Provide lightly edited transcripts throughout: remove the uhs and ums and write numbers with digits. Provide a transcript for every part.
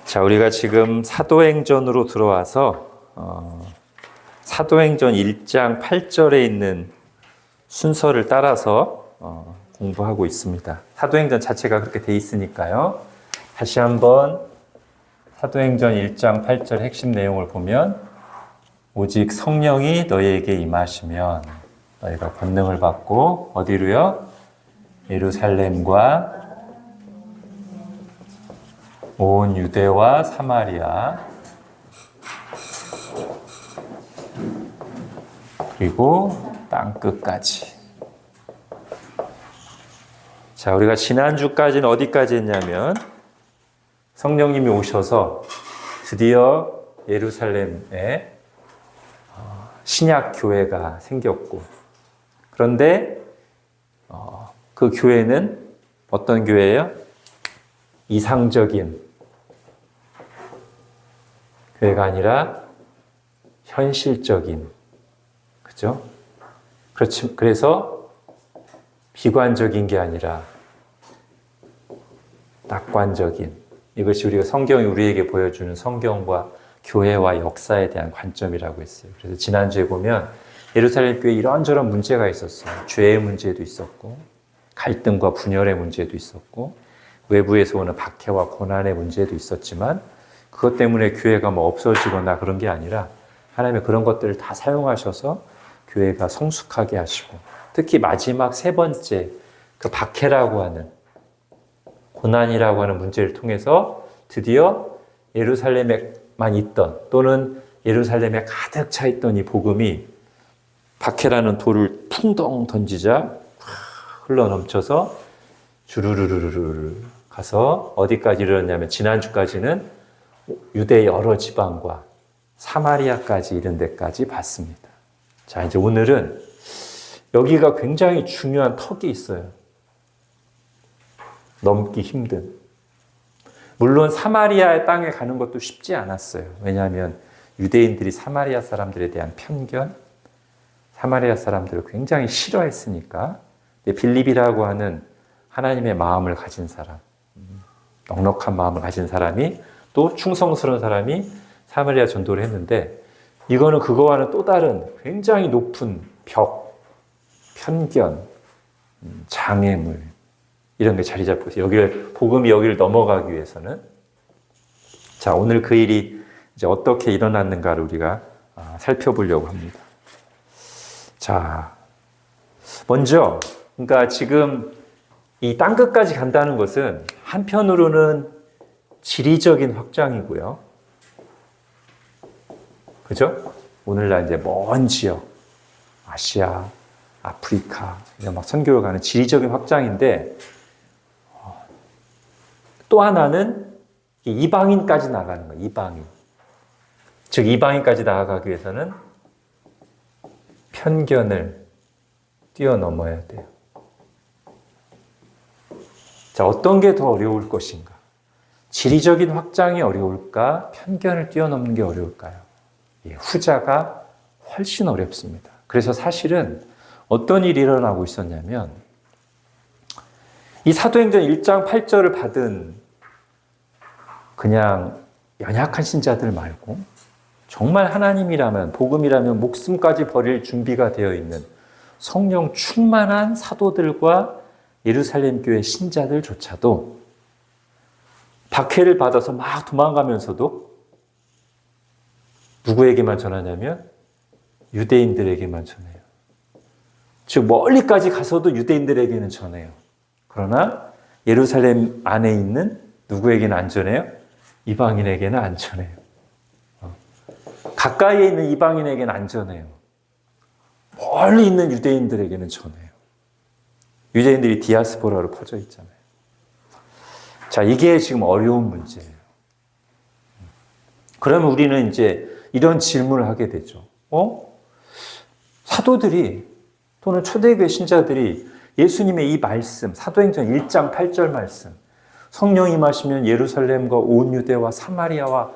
자, 우리가 지금 사도행전으로 들어와서 사도행전 1장 8절에 있는 순서를 따라서 공부하고 있습니다. 사도행전 자체가 그렇게 돼 있으니까요. 다시 한번 사도행전 1장 8절 핵심 내용을 보면 오직 성령이 너희에게 임하시면 너희가 권능을 받고 어디로요? 예루살렘과 온 유대와 사마리아 그리고 땅끝까지. 자, 우리가 지난주까지는 어디까지 했냐면 성령님이 오셔서 드디어 예루살렘에 신약 교회가 생겼고, 그런데 그 교회는 어떤 교회예요? 이상적인 교회가 아니라 현실적인, 그죠? 그래서 비관적인 게 아니라 낙관적인, 이것이 우리가 성경이 우리에게 보여주는 성경과 교회와 역사에 대한 관점이라고 했어요. 그래서 지난주에 보면 예루살렘 교회에 이런저런 문제가 있었어요. 죄의 문제도 있었고, 갈등과 분열의 문제도 있었고, 외부에서 오는 박해와 고난의 문제도 있었지만, 그것 때문에 교회가 없어지거나 그런 게 아니라 하나님의 그런 것들을 다 사용하셔서 교회가 성숙하게 하시고, 특히 마지막 세 번째 그 박해라고 하는, 고난이라고 하는 문제를 통해서 드디어 예루살렘에만 있던, 또는 예루살렘에 가득 차 있던 이 복음이 박해라는 돌을 풍덩 던지자 흘러넘쳐서 주르르르르 가서 어디까지 이르렀냐면 지난주까지는 유대 여러 지방과 사마리아까지 이른 데까지 봤습니다. 자, 이제 오늘은 여기가 굉장히 중요한 턱이 있어요. 넘기 힘든. 물론 사마리아의 땅에 가는 것도 쉽지 않았어요. 왜냐하면 유대인들이 사마리아 사람들에 대한 편견, 사마리아 사람들을 굉장히 싫어했으니까. 빌립이라고 하는 하나님의 마음을 가진 사람, 넉넉한 마음을 가진 사람이, 또 충성스러운 사람이 사마리아 전도를 했는데, 이거는 그거와는 또 다른 굉장히 높은 벽, 편견, 장애물, 이런 게 자리 잡고 있어요. 복음이 여기를 넘어가기 위해서는. 자, 오늘 그 일이 이제 어떻게 일어났는가를 우리가 살펴보려고 합니다. 자, 먼저, 그러니까 지금 이 땅끝까지 간다는 것은 한편으로는 지리적인 확장이고요. 그죠? 오늘날 이제 먼 지역, 아시아, 아프리카, 이런 막 선교를 가는 지리적인 확장인데, 또 하나는 이방인까지 나가는 거예요. 이방인. 즉, 이방인까지 나아가기 위해서는 편견을 뛰어넘어야 돼요. 자, 어떤 게 더 어려울 것인가? 지리적인 확장이 어려울까? 편견을 뛰어넘는 게 어려울까요? 후자가 훨씬 어렵습니다. 그래서 사실은 어떤 일이 일어나고 있었냐면, 이 사도행전 1장 8절을 받은 그냥 연약한 신자들 말고, 정말 하나님이라면, 복음이라면 목숨까지 버릴 준비가 되어 있는 성령 충만한 사도들과 예루살렘 교회 신자들조차도 박해를 받아서 막 도망가면서도 누구에게만 전하냐면 유대인들에게만 전해요. 즉 멀리까지 가서도 유대인들에게는 전해요. 그러나 예루살렘 안에 있는 누구에게는 안 전해요? 이방인에게는 안 전해요. 가까이에 있는 이방인에게는 안 전해요. 멀리 있는 유대인들에게는 전해요. 유대인들이 디아스포라로 퍼져 있잖아요. 자, 이게 지금 어려운 문제예요. 그러면 우리는 이제 이런 질문을 하게 되죠. 사도들이 또는 초대교회 신자들이 예수님의 이 말씀, 사도행전 1장 8절 말씀, 성령 임하시면 예루살렘과 온 유대와 사마리아와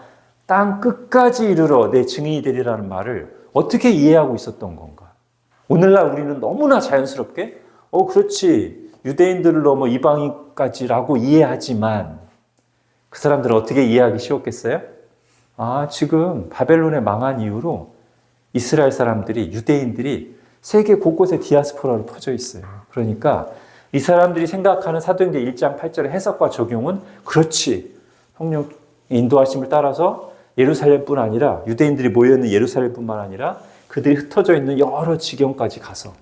땅 끝까지 이르러 내 증인이 되리라는 말을 어떻게 이해하고 있었던 건가? 오늘날 우리는 너무나 자연스럽게 그렇지, 유대인들을 넘어 이방인까지라고 이해하지만 그 사람들은 어떻게 이해하기 쉬웠겠어요? 아, 지금 바벨론에 망한 이후로 이스라엘 사람들이, 유대인들이 세계 곳곳에 디아스포라로 퍼져 있어요. 그러니까 이 사람들이 생각하는 사도행전 1장 8절의 해석과 적용은 그렇지. 성령 인도하심을 따라서 예루살렘뿐 아니라 유대인들이 모여있는 예루살렘뿐만 아니라 그들이 흩어져 있는 여러 지경까지 가서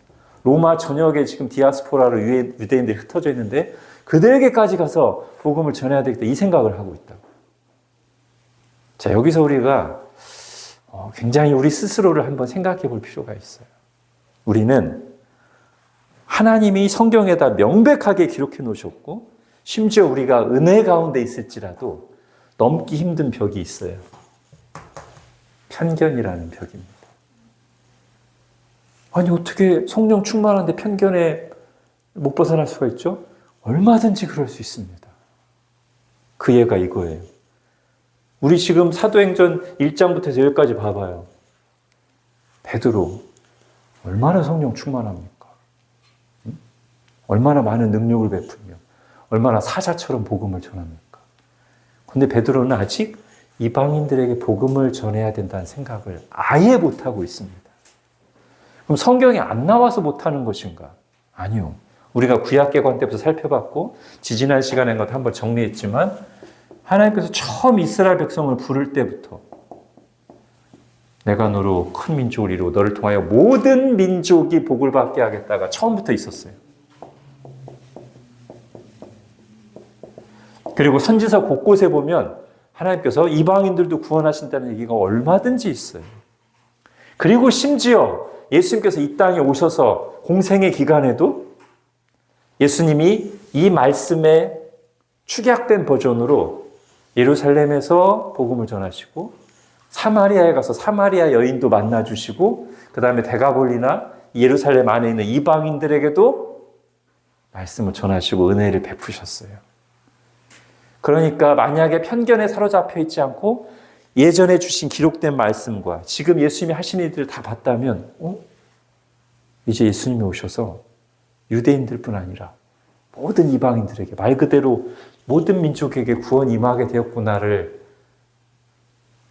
로마 전역에 지금 디아스포라로 유대인들이 흩어져 있는데 그들에게까지 가서 복음을 전해야 되겠다 이 생각을 하고 있다고. 자, 여기서 우리가 굉장히 우리 스스로를 한번 생각해 볼 필요가 있어요. 우리는 하나님이 성경에다 명백하게 기록해 놓으셨고 심지어 우리가 은혜 가운데 있을지라도 넘기 힘든 벽이 있어요. 편견이라는 벽입니다. 아니 어떻게 성령 충만한데 편견에 못 벗어날 수가 있죠? 얼마든지 그럴 수 있습니다. 그 예가 이거예요. 우리 지금 사도행전 1장부터 해서 여기까지 봐봐요. 베드로 얼마나 성령 충만합니까? 얼마나 많은 능력을 베풀며 얼마나 사자처럼 복음을 전합니까? 그런데 베드로는 아직 이방인들에게 복음을 전해야 된다는 생각을 아예 못하고 있습니다. 그럼 성경에 안 나와서 못하는 것인가? 아니요. 우리가 구약개관 때부터 살펴봤고 지지난 시간에 것도 한번 정리했지만 하나님께서 처음 이스라엘 백성을 부를 때부터 내가 너로 큰 민족을 이루고 너를 통하여 모든 민족이 복을 받게 하겠다가 처음부터 있었어요. 그리고 선지서 곳곳에 보면 하나님께서 이방인들도 구원하신다는 얘기가 얼마든지 있어요. 그리고 심지어 예수님께서 이 땅에 오셔서 공생의 기간에도 예수님이 이 말씀에 축약된 버전으로 예루살렘에서 복음을 전하시고 사마리아에 가서 사마리아 여인도 만나주시고 그 다음에 데가볼리나 예루살렘 안에 있는 이방인들에게도 말씀을 전하시고 은혜를 베푸셨어요. 그러니까 만약에 편견에 사로잡혀 있지 않고 예전에 주신 기록된 말씀과 지금 예수님이 하신 일들을 다 봤다면 이제 예수님이 오셔서 유대인들뿐 아니라 모든 이방인들에게 말 그대로 모든 민족에게 구원 임하게 되었구나를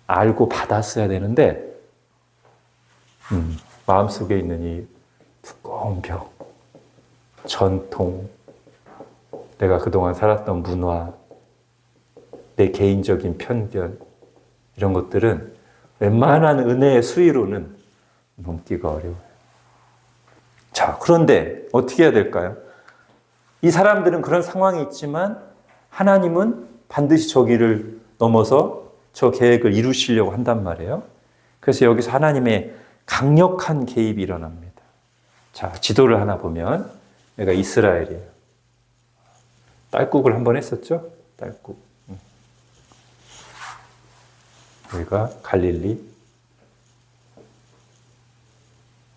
알고 받았어야 되는데 마음속에 있는 이 두꺼운 벽, 전통, 내가 그동안 살았던 문화, 내 개인적인 편견 이런 것들은 웬만한 은혜의 수위로는 넘기가 어려워요. 자, 그런데 어떻게 해야 될까요? 이 사람들은 그런 상황이 있지만 하나님은 반드시 저기를 넘어서 저 계획을 이루시려고 한단 말이에요. 그래서 여기서 하나님의 강력한 개입이 일어납니다. 자, 지도를 하나 보면 여기가 이스라엘이에요. 딸꾹을 한번 했었죠? 딸꾹. 여기가 갈릴리,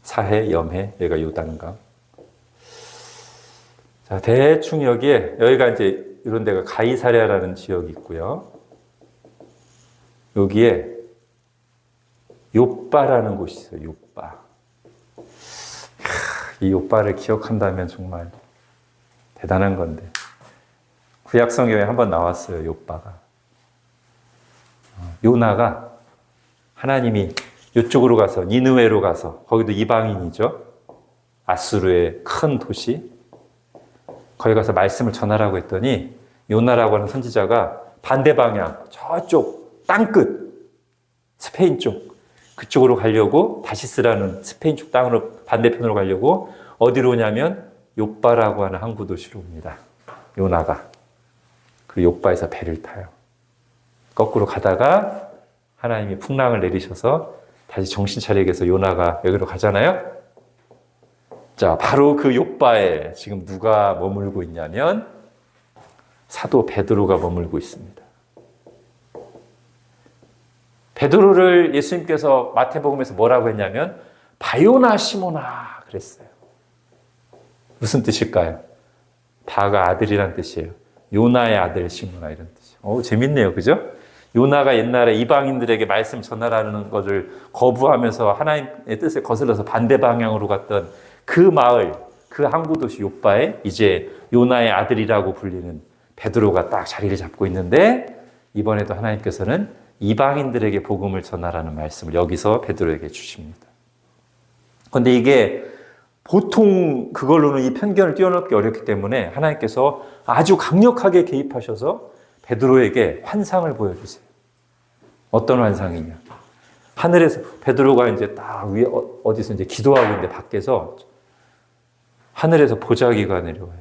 사해, 염해, 여기가 요단강. 자, 대충 여기가 이제 이런 데가 가이사랴라는 지역이 있고요. 여기에 욥바라는 곳이 있어요. 욥바. 이 욥바를 기억한다면 정말 대단한 건데. 구약 성경에 한번 나왔어요. 욥바가. 요나가 하나님이 이쪽으로 가서 니느웨로 가서 거기도 이방인이죠. 아수르의 큰 도시. 거기 가서 말씀을 전하라고 했더니 요나라고 하는 선지자가 반대 방향 저쪽 땅끝 스페인 쪽 그쪽으로 가려고 다시스라는 스페인 쪽 땅으로 반대편으로 가려고 어디로 오냐면 욥바라고 하는 항구 도시로 옵니다. 요나가. 그리고 욥바에서 배를 타요. 거꾸로 가다가 하나님이 풍랑을 내리셔서 다시 정신 차리게 해서 요나가 여기로 가잖아요. 자, 바로 그 욥바에 지금 누가 머물고 있냐면 사도 베드로가 머물고 있습니다. 베드로를 예수님께서 마태복음에서 뭐라고 했냐면 바요나 시모나 그랬어요. 무슨 뜻일까요? 바가 아들이란 뜻이에요. 요나의 아들 시모나 이런 뜻이에요. 재밌네요. 그죠? 요나가 옛날에 이방인들에게 말씀 전하라는 것을 거부하면서 하나님의 뜻에 거슬러서 반대 방향으로 갔던 그 마을, 그 항구 도시 욥바에 이제 요나의 아들이라고 불리는 베드로가 딱 자리를 잡고 있는데 이번에도 하나님께서는 이방인들에게 복음을 전하라는 말씀을 여기서 베드로에게 주십니다. 그런데 이게 보통 그걸로는 이 편견을 뛰어넘기 어렵기 때문에 하나님께서 아주 강력하게 개입하셔서 베드로에게 환상을 보여주세요. 어떤 환상이냐? 하늘에서 베드로가 이제 딱 위에 어디서 이제 기도하고 있는데 밖에서 하늘에서 보자기가 내려와요.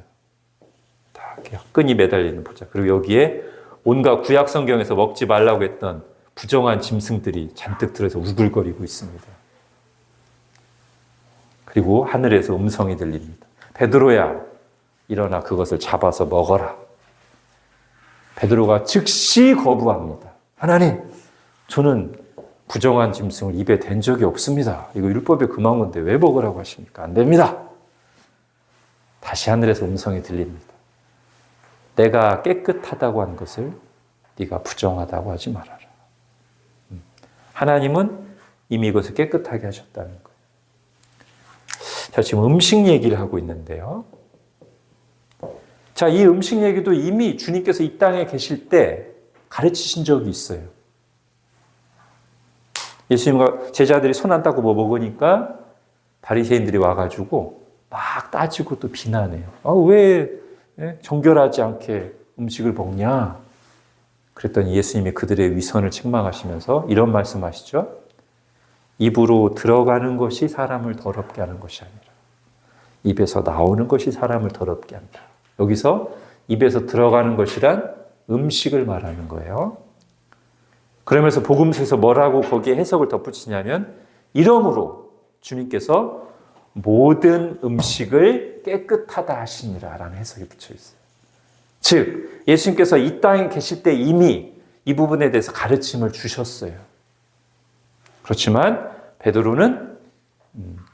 딱 끈이 매달리는 보자. 그리고 여기에 온갖 구약 성경에서 먹지 말라고 했던 부정한 짐승들이 잔뜩 들어서 우글거리고 있습니다. 그리고 하늘에서 음성이 들립니다. 베드로야, 일어나 그것을 잡아서 먹어라. 베드로가 즉시 거부합니다. 하나님, 저는 부정한 짐승을 입에 댄 적이 없습니다. 이거 율법에 금한 건데 왜 먹으라고 하십니까? 안 됩니다. 다시 하늘에서 음성이 들립니다. 내가 깨끗하다고 한 것을 네가 부정하다고 하지 말아라. 하나님은 이미 이것을 깨끗하게 하셨다는 거예요. 자, 지금 음식 얘기를 하고 있는데요. 자, 이 음식 얘기도 이미 주님께서 이 땅에 계실 때 가르치신 적이 있어요. 예수님과 제자들이 손 안 닦고 뭐 먹으니까 바리새인들이 와가지고 막 따지고 또 비난해요. 왜 정결하지 않게 음식을 먹냐? 그랬더니 예수님이 그들의 위선을 책망하시면서 이런 말씀하시죠. 입으로 들어가는 것이 사람을 더럽게 하는 것이 아니라 입에서 나오는 것이 사람을 더럽게 한다. 여기서 입에서 들어가는 것이란 음식을 말하는 거예요. 그러면서 복음서에서 뭐라고 거기에 해석을 덧붙이냐면 이러므로 주님께서 모든 음식을 깨끗하다 하시니라 라는 해석이 붙여 있어요. 즉 예수님께서 이 땅에 계실 때 이미 이 부분에 대해서 가르침을 주셨어요. 그렇지만 베드로는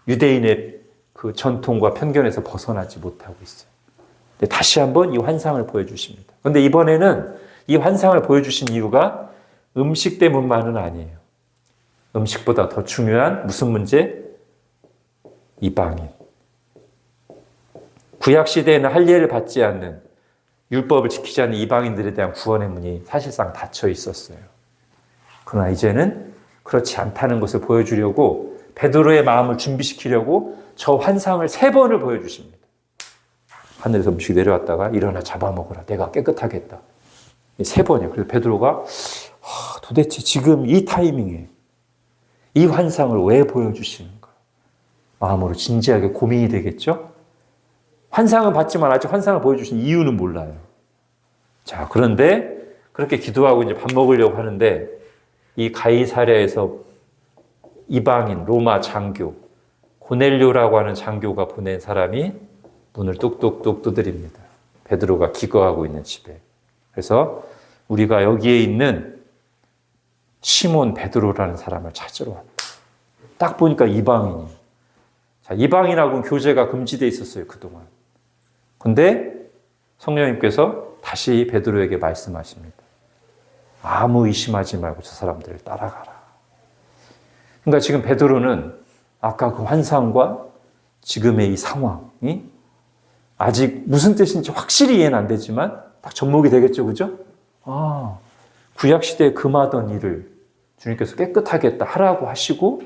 유대인의 그 전통과 편견에서 벗어나지 못하고 있어요. 다시 한번 이 환상을 보여주십니다. 그런데 이번에는 이 환상을 보여주신 이유가 음식 때문만은 아니에요. 음식보다 더 중요한 무슨 문제? 이방인. 구약시대에는 할례를 받지 않는 율법을 지키지 않는 이방인들에 대한 구원의 문이 사실상 닫혀 있었어요. 그러나 이제는 그렇지 않다는 것을 보여주려고 베드로의 마음을 준비시키려고 저 환상을 3번을 보여주십니다. 하늘에서 음식이 내려왔다가 일어나 잡아먹으라. 내가 깨끗하게 했다. 3번이에요. 그래서 베드로가 도대체 지금 이 타이밍에 이 환상을 왜 보여주시는가? 마음으로 진지하게 고민이 되겠죠? 환상은 봤지만 아직 환상을 보여주신 이유는 몰라요. 자, 그런데 그렇게 기도하고 이제 밥 먹으려고 하는데 이 가이사랴에서 이방인 로마 장교 고넬료라고 하는 장교가 보낸 사람이 문을 뚝뚝뚝 두드립니다. 베드로가 기거하고 있는 집에. 그래서 우리가 여기에 있는 시몬 베드로라는 사람을 찾으러 왔다. 딱 보니까 이방인이에요. 자, 이방인하고는 교제가 금지되어 있었어요, 그동안. 근데 성령님께서 다시 베드로에게 말씀하십니다. 아무 의심하지 말고 저 사람들을 따라가라. 그러니까 지금 베드로는 아까 그 환상과 지금의 이 상황이 아직 무슨 뜻인지 확실히 이해는 안 되지만 딱 접목이 되겠죠, 그죠? 구약시대에 금하던 일을 주님께서 깨끗하게 했다 하라고 하시고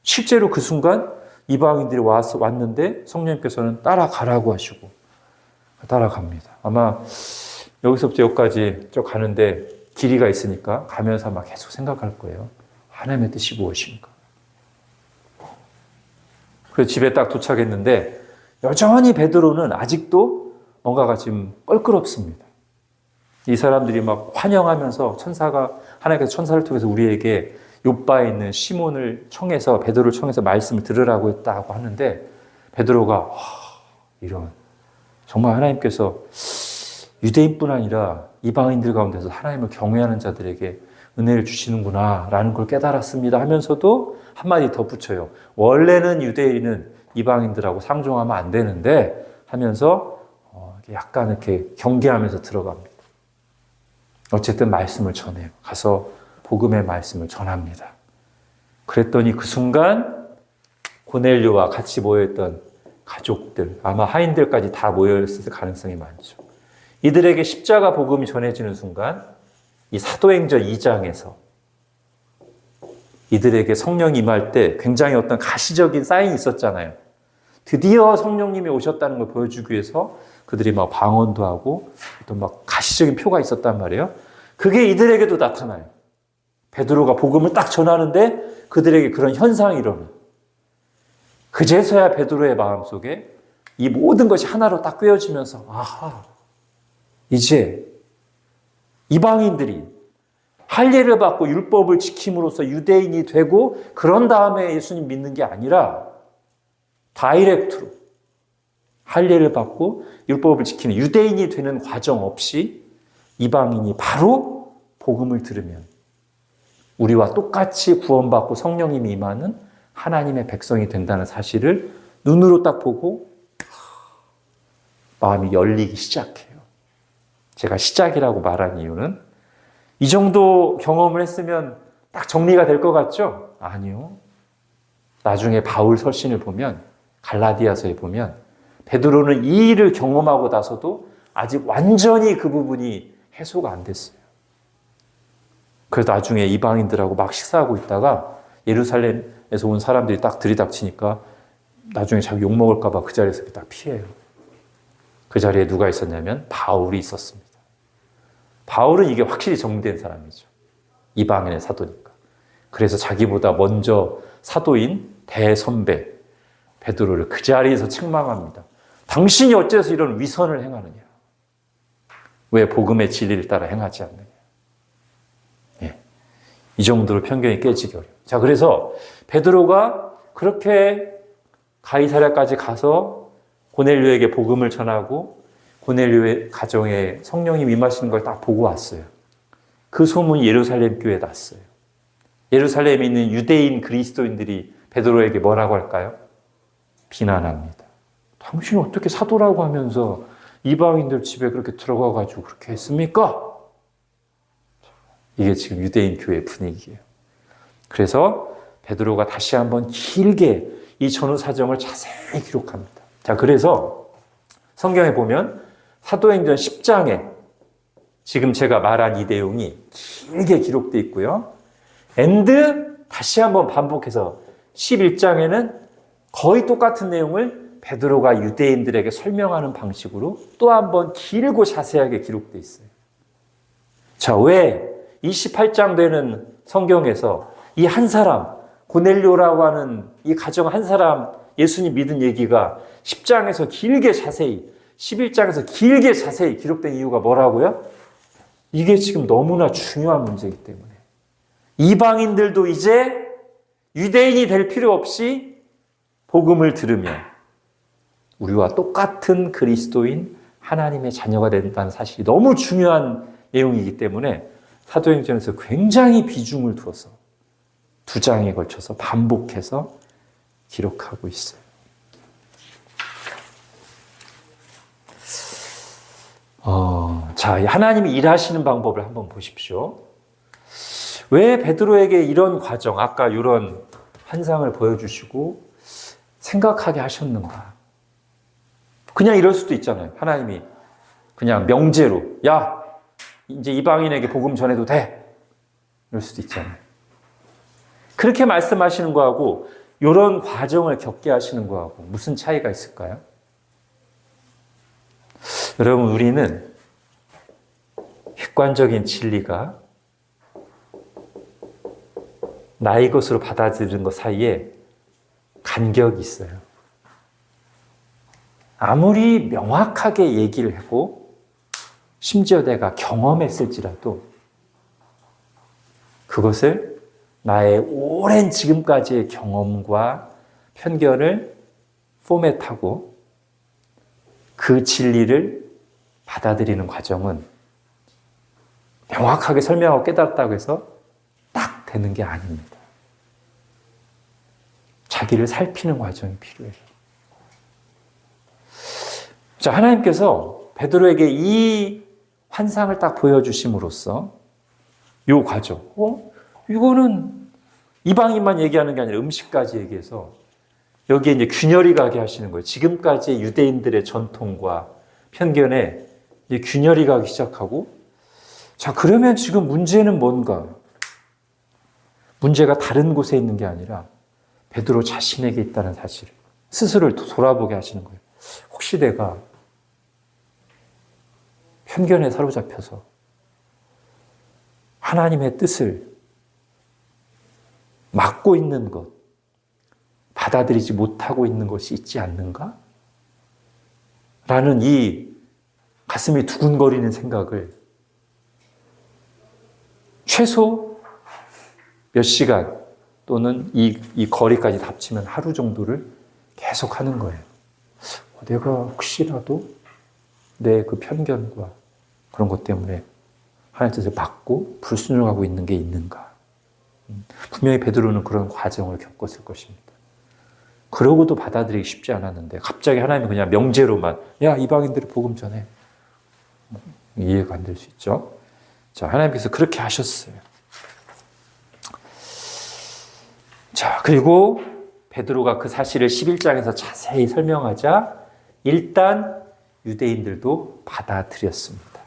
실제로 그 순간 이방인들이 왔는데 성령님께서는 따라가라고 하시고 따라갑니다. 아마 여기서부터 여기까지 쭉 가는데 길이가 있으니까 가면서 아마 계속 생각할 거예요. 하나님의 뜻이 무엇인가? 그래서 집에 딱 도착했는데 여전히 베드로는 아직도 뭔가가 지금 껄끄럽습니다. 이 사람들이 막 환영하면서 하나님께서 천사를 통해서 우리에게 욥바에 있는 시몬을 청해서 베드로를 청해서 말씀을 들으라고 했다고 하는데 베드로가 이런 정말 하나님께서 유대인뿐 아니라 이방인들 가운데서 하나님을 경외하는 자들에게 은혜를 주시는구나 라는 걸 깨달았습니다 하면서도 한마디 더 붙여요. 원래는 유대인은 이방인들하고 상종하면 안 되는데 하면서 약간 이렇게 경계하면서 들어갑니다. 어쨌든 말씀을 전해요. 가서 복음의 말씀을 전합니다. 그랬더니 그 순간 고넬료와 같이 모여있던 가족들, 아마 하인들까지 다 모여있을 가능성이 많죠. 이들에게 십자가 복음이 전해지는 순간 이 사도행전 2장에서 이들에게 성령이 임할 때 굉장히 어떤 가시적인 사인이 있었잖아요. 드디어 성령님이 오셨다는 걸 보여주기 위해서 그들이 막 방언도 하고 또 막 가시적인 표가 있었단 말이에요. 그게 이들에게도 나타나요. 베드로가 복음을 딱 전하는데 그들에게 그런 현상이 일어나요. 그제서야 베드로의 마음속에 이 모든 것이 하나로 딱 꿰어지면서 아하, 이제 이방인들이 할례를 받고 율법을 지킴으로써 유대인이 되고 그런 다음에 예수님 믿는 게 아니라 다이렉트로 할례를 받고 율법을 지키는 유대인이 되는 과정 없이 이방인이 바로 복음을 들으면 우리와 똑같이 구원받고 성령님이 임하는 하나님의 백성이 된다는 사실을 눈으로 딱 보고 마음이 열리기 시작해요. 제가 시작이라고 말한 이유는 이 정도 경험을 했으면 딱 정리가 될 것 같죠? 아니요. 나중에 바울 서신을 보면 갈라디아서에 보면 베드로는 이 일을 경험하고 나서도 아직 완전히 그 부분이 해소가 안 됐어요. 그래서 나중에 이방인들하고 막 식사하고 있다가 예루살렘에서 온 사람들이 딱 들이닥치니까 나중에 자기 욕먹을까 봐 그 자리에서 딱 피해요. 그 자리에 누가 있었냐면 바울이 있었습니다. 바울은 이게 확실히 정리된 사람이죠. 이방인의 사도니까. 그래서 자기보다 먼저 사도인 대선배 베드로를 그 자리에서 책망합니다. 당신이 어째서 이런 위선을 행하느냐? 왜 복음의 진리를 따라 행하지 않느냐? 예. 이 정도로 편견이 깨지기 어려워요. 자, 그래서 베드로가 그렇게 가이사랴까지 가서 고넬료에게 복음을 전하고 고넬료의 가정에 성령이 임하시는 걸 딱 보고 왔어요. 그 소문이 예루살렘 교회에 났어요. 예루살렘에 있는 유대인 그리스도인들이 베드로에게 뭐라고 할까요? 비난합니다. 당신 어떻게 사도라고 하면서 이방인들 집에 그렇게 들어가가지고 그렇게 했습니까? 이게 지금 유대인 교회 분위기예요. 그래서 베드로가 다시 한번 길게 이 전후 사정을 자세히 기록합니다. 자, 그래서 성경에 보면 사도행전 10장에 지금 제가 말한 이 내용이 길게 기록되어 있고요. 다시 한번 반복해서 11장에는 거의 똑같은 내용을 베드로가 유대인들에게 설명하는 방식으로 또 한번 길고 자세하게 기록되어 있어요. 자, 왜 28장 되는 성경에서 이 한 사람, 고넬료라고 하는 이 가정 한 사람 예수님 믿은 얘기가 10장에서 길게 자세히 11장에서 길게 자세히 기록된 이유가 뭐라고요? 이게 지금 너무나 중요한 문제이기 때문에 이방인들도 이제 유대인이 될 필요 없이 복음을 들으면 우리와 똑같은 그리스도인 하나님의 자녀가 된다는 사실이 너무 중요한 내용이기 때문에 사도행전에서 굉장히 비중을 두어서 2장에 걸쳐서 반복해서 기록하고 있어요. 자, 하나님이 일하시는 방법을 한번 보십시오. 왜 베드로에게 이런 과정, 아까 이런 환상을 보여주시고 생각하게 하셨는가? 그냥 이럴 수도 있잖아요. 하나님이 그냥 명제로, 야, 이제 이방인에게 복음 전해도 돼. 이럴 수도 있잖아요. 그렇게 말씀하시는 거하고 이런 과정을 겪게 하시는 거하고 무슨 차이가 있을까요? 여러분, 우리는 객관적인 진리가 나의 것으로 받아들이는 것 사이에 간격이 있어요. 아무리 명확하게 얘기를 하고 심지어 내가 경험했을지라도 그것을 나의 오랜 지금까지의 경험과 편견을 포맷하고 그 진리를 받아들이는 과정은 명확하게 설명하고 깨닫다고 해서 딱 되는 게 아닙니다. 자기를 살피는 과정이 필요해요. 자, 하나님께서 베드로에게 이 환상을 딱 보여주심으로써 이 과정, 이거는 이방인만 얘기하는 게 아니라 음식까지 얘기해서 여기에 이제 균열이 가게 하시는 거예요. 지금까지 유대인들의 전통과 편견에 이제 균열이 가기 시작하고 자, 그러면 지금 문제는 뭔가? 문제가 다른 곳에 있는 게 아니라 베드로 자신에게 있다는 사실을 스스로를 돌아보게 하시는 거예요. 혹시 내가 편견에 사로잡혀서 하나님의 뜻을 막고 있는 것, 받아들이지 못하고 있는 것이 있지 않는가? 라는 이 가슴이 두근거리는 생각을 최소 몇 시간 또는 이 거리까지 합치면 하루 정도를 계속 하는 거예요. 내가 혹시라도 내 그 편견과 그런 것 때문에 하나님의 뜻을 막고 불순종하고 있는 게 있는가? 분명히 베드로는 그런 과정을 겪었을 것입니다. 그러고도 받아들이기 쉽지 않았는데 갑자기 하나님이 그냥 명제로만 야, 이방인들이 복음 전해. 이해가 안 될 수 있죠. 자, 하나님께서 그렇게 하셨어요. 자, 그리고 베드로가 그 사실을 11장에서 자세히 설명하자 일단 유대인들도 받아들였습니다.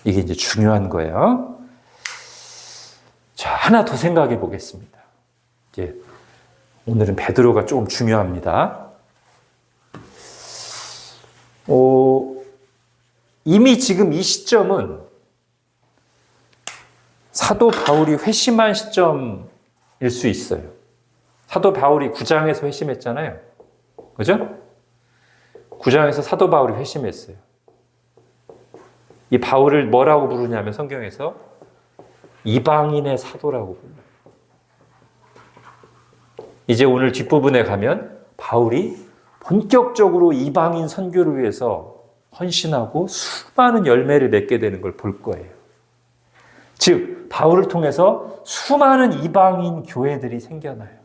이게 이제 중요한 거예요. 자, 하나 더 생각해 보겠습니다. 이제 오늘은 베드로가 조금 중요합니다. 이미 지금 이 시점은 사도 바울이 회심한 시점일 수 있어요. 사도 바울이 9장에서 회심했잖아요. 그죠? 9장에서 사도 바울이 회심했어요. 이 바울을 뭐라고 부르냐면 성경에서 이방인의 사도라고 불러요. 이제 오늘 뒷부분에 가면 바울이 본격적으로 이방인 선교를 위해서 헌신하고 수많은 열매를 맺게 되는 걸 볼 거예요. 즉, 바울을 통해서 수많은 이방인 교회들이 생겨나요.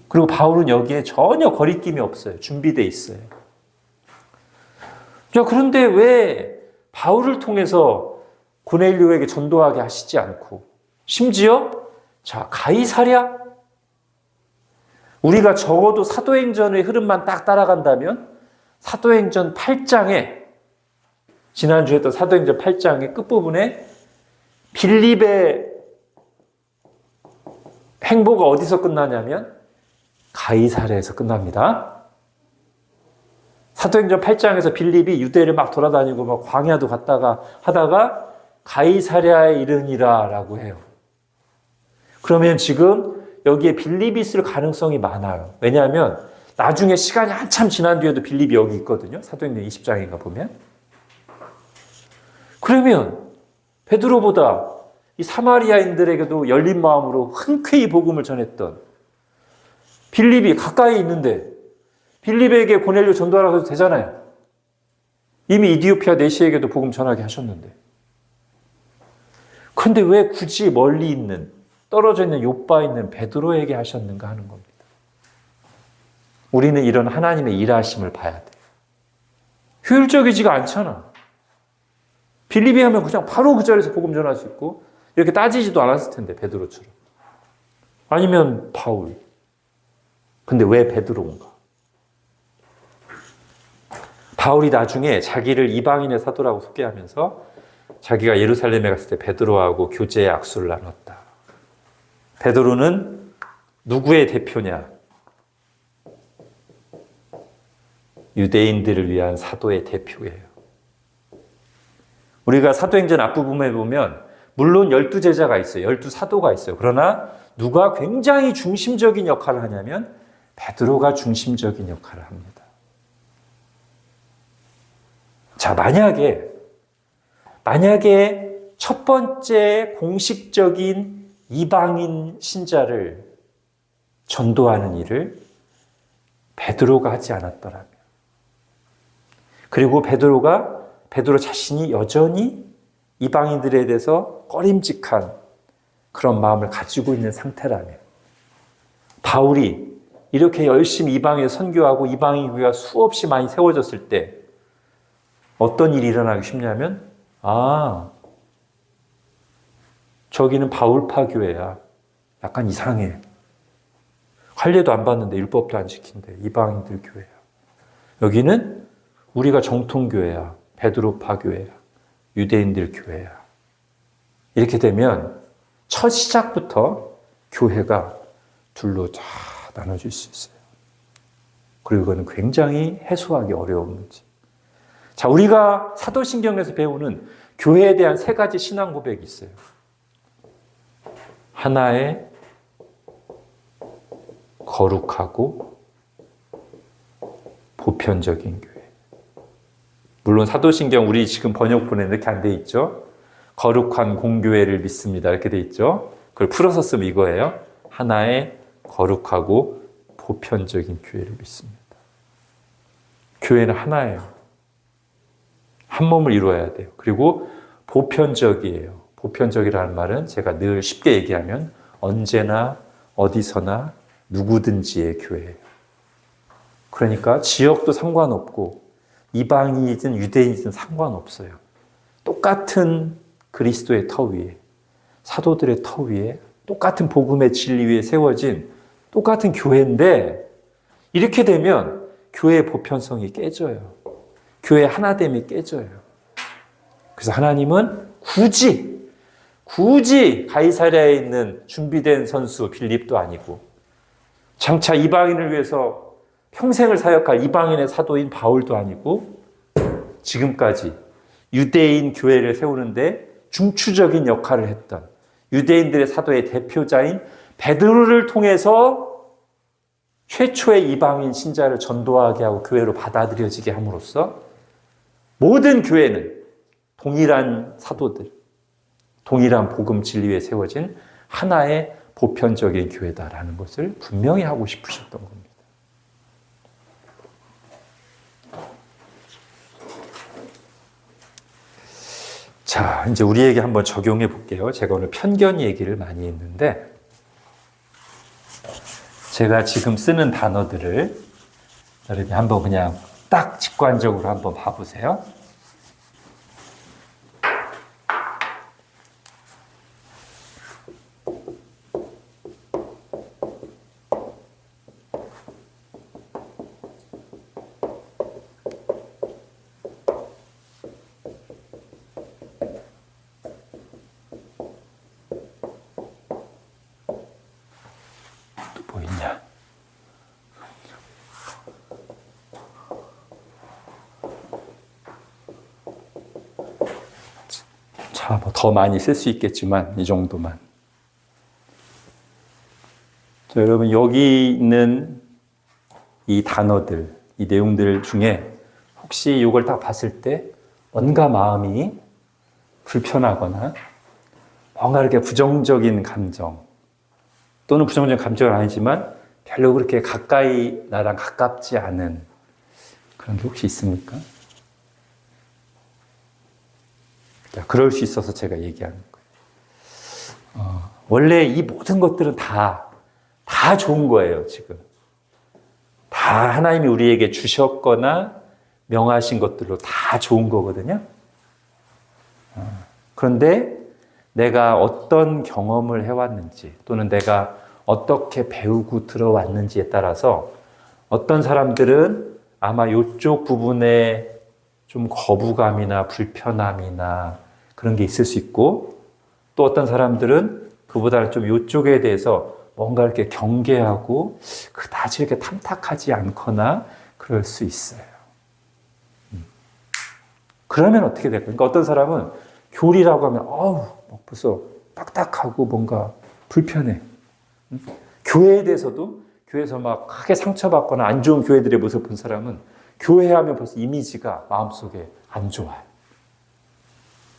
그리고 바울은 여기에 전혀 거리낌이 없어요. 준비되어 있어요. 자, 그런데 왜 바울을 통해서 고넬료에게 전도하게 하시지 않고 심지어 자, 가이사랴? 우리가 적어도 사도행전의 흐름만 딱 따라간다면 사도행전 8장에 지난주에 했던 사도행전 8장의 끝부분에 빌립의 행보가 어디서 끝나냐면 가이사랴에서 끝납니다. 사도행전 8장에서 빌립이 유대를 막 돌아다니고 막 광야도 갔다가 하다가 가이사랴에 이르니라 라고 해요. 그러면 지금 여기에 빌립이 있을 가능성이 많아요. 왜냐하면 나중에 시간이 한참 지난 뒤에도 빌립이 여기 있거든요. 사도행전 20장인가 보면. 그러면 베드로보다 이 사마리아인들에게도 열린 마음으로 흔쾌히 복음을 전했던 빌립이 가까이 있는데 빌립에게 고넬료 전도하라고 해도 되잖아요. 이미 이디오피아 내시에게도 복음 전하게 하셨는데. 그런데 왜 굳이 멀리 있는 떨어져 있는 요바에 있는 베드로에게 하셨는가 하는 겁니다. 우리는 이런 하나님의 일하심을 봐야 돼요. 효율적이지가 않잖아. 빌립이 하면 그냥 바로 그 자리에서 복음 전할 수 있고 이렇게 따지지도 않았을 텐데 베드로처럼. 아니면 바울. 근데 왜 베드로인가? 바울이 나중에 자기를 이방인의 사도라고 소개하면서 자기가 예루살렘에 갔을 때 베드로하고 교제의 악수를 나눴다. 베드로는 누구의 대표냐? 유대인들을 위한 사도의 대표예요. 우리가 사도행전 앞부분에 보면 물론 12제자가 있어요. 12사도가 있어요. 그러나 누가 굉장히 중심적인 역할을 하냐면 베드로가 중심적인 역할을 합니다. 자, 만약에 첫 번째 공식적인 이방인 신자를 전도하는 일을 베드로가 하지 않았더라면, 그리고 베드로 자신이 여전히 이방인들에 대해서 꺼림직한 그런 마음을 가지고 있는 상태라면, 바울이 이렇게 열심히 이방에 선교하고 이방인 교회가 수없이 많이 세워졌을 때 어떤 일이 일어나기 쉽냐면, 저기는 바울파 교회야. 약간 이상해. 할례도 안 받는데 율법도 안 지킨대. 이방인들 교회야. 여기는 우리가 정통교회야. 베드로파 교회야. 유대인들 교회야. 이렇게 되면 첫 시작부터 교회가 둘로 다 나눠질 수 있어요. 그리고 그거는 굉장히 해소하기 어려운 문제. 자, 우리가 사도신경에서 배우는 교회에 대한 세 가지 신앙 고백이 있어요. 하나의 거룩하고 보편적인 교회. 물론 사도신경 우리 지금 번역본에 이렇게 안 돼 있죠. 거룩한 공교회를 믿습니다. 이렇게 돼 있죠. 그걸 풀어서 쓰면 이거예요. 하나의 거룩하고 보편적인 교회를 믿습니다. 교회는 하나예요. 한 몸을 이루어야 돼요. 그리고 보편적이에요. 보편적이라는 말은 제가 늘 쉽게 얘기하면 언제나 어디서나 누구든지의 교회예요. 그러니까 지역도 상관없고 이방인이든 유대인이든 상관없어요. 똑같은 그리스도의 터 위에, 사도들의 터 위에, 똑같은 복음의 진리 위에 세워진 똑같은 교회인데 이렇게 되면 교회의 보편성이 깨져요. 교회의 하나됨이 깨져요. 그래서 하나님은 굳이 가이사랴에 있는 준비된 선수 빌립도 아니고 장차 이방인을 위해서 평생을 사역할 이방인의 사도인 바울도 아니고 지금까지 유대인 교회를 세우는데 중추적인 역할을 했던 유대인들의 사도의 대표자인 베드로를 통해서 최초의 이방인 신자를 전도하게 하고 교회로 받아들여지게 함으로써 모든 교회는 동일한 사도들, 동일한 복음 진리에 세워진 하나의 보편적인 교회다라는 것을 분명히 하고 싶으셨던 겁니다. 자, 이제 우리에게 한번 적용해 볼게요. 제가 오늘 편견 얘기를 많이 했는데 제가 지금 쓰는 단어들을 여러분이 한번 그냥 딱 직관적으로 한번 봐보세요. 뭐 있냐? 자, 뭐 더 많이 쓸 수 있겠지만 이 정도만. 자, 여러분 여기 있는 이 단어들, 이 내용들 중에 혹시 이걸 딱 봤을 때 뭔가 마음이 불편하거나 뭔가 이렇게 부정적인 감정 또는 부정적인 감정은 아니지만 별로 그렇게 가까이 나랑 가깝지 않은 그런 게 혹시 있습니까? 자, 그럴 수 있어서 제가 얘기하는 거예요. 원래 이 모든 것들은 다 좋은 거예요, 지금. 다 하나님이 우리에게 주셨거나 명하신 것들로 다 좋은 거거든요. 그런데 내가 어떤 경험을 해왔는지 또는 내가 어떻게 배우고 들어왔는지에 따라서 어떤 사람들은 아마 이쪽 부분에 좀 거부감이나 불편함이나 그런 게 있을 수 있고 또 어떤 사람들은 그보다는 좀 이쪽에 대해서 뭔가 이렇게 경계하고 그다지 이렇게 탐탁하지 않거나 그럴 수 있어요. 그러면 어떻게 될까요? 그러니까 어떤 사람은 교리라고 하면 벌써 딱딱하고 뭔가 불편해. 교회에 대해서도 교회에서 막 크게 상처받거나 안 좋은 교회들의 모습을 본 사람은 교회 하면 벌써 이미지가 마음속에 안 좋아요.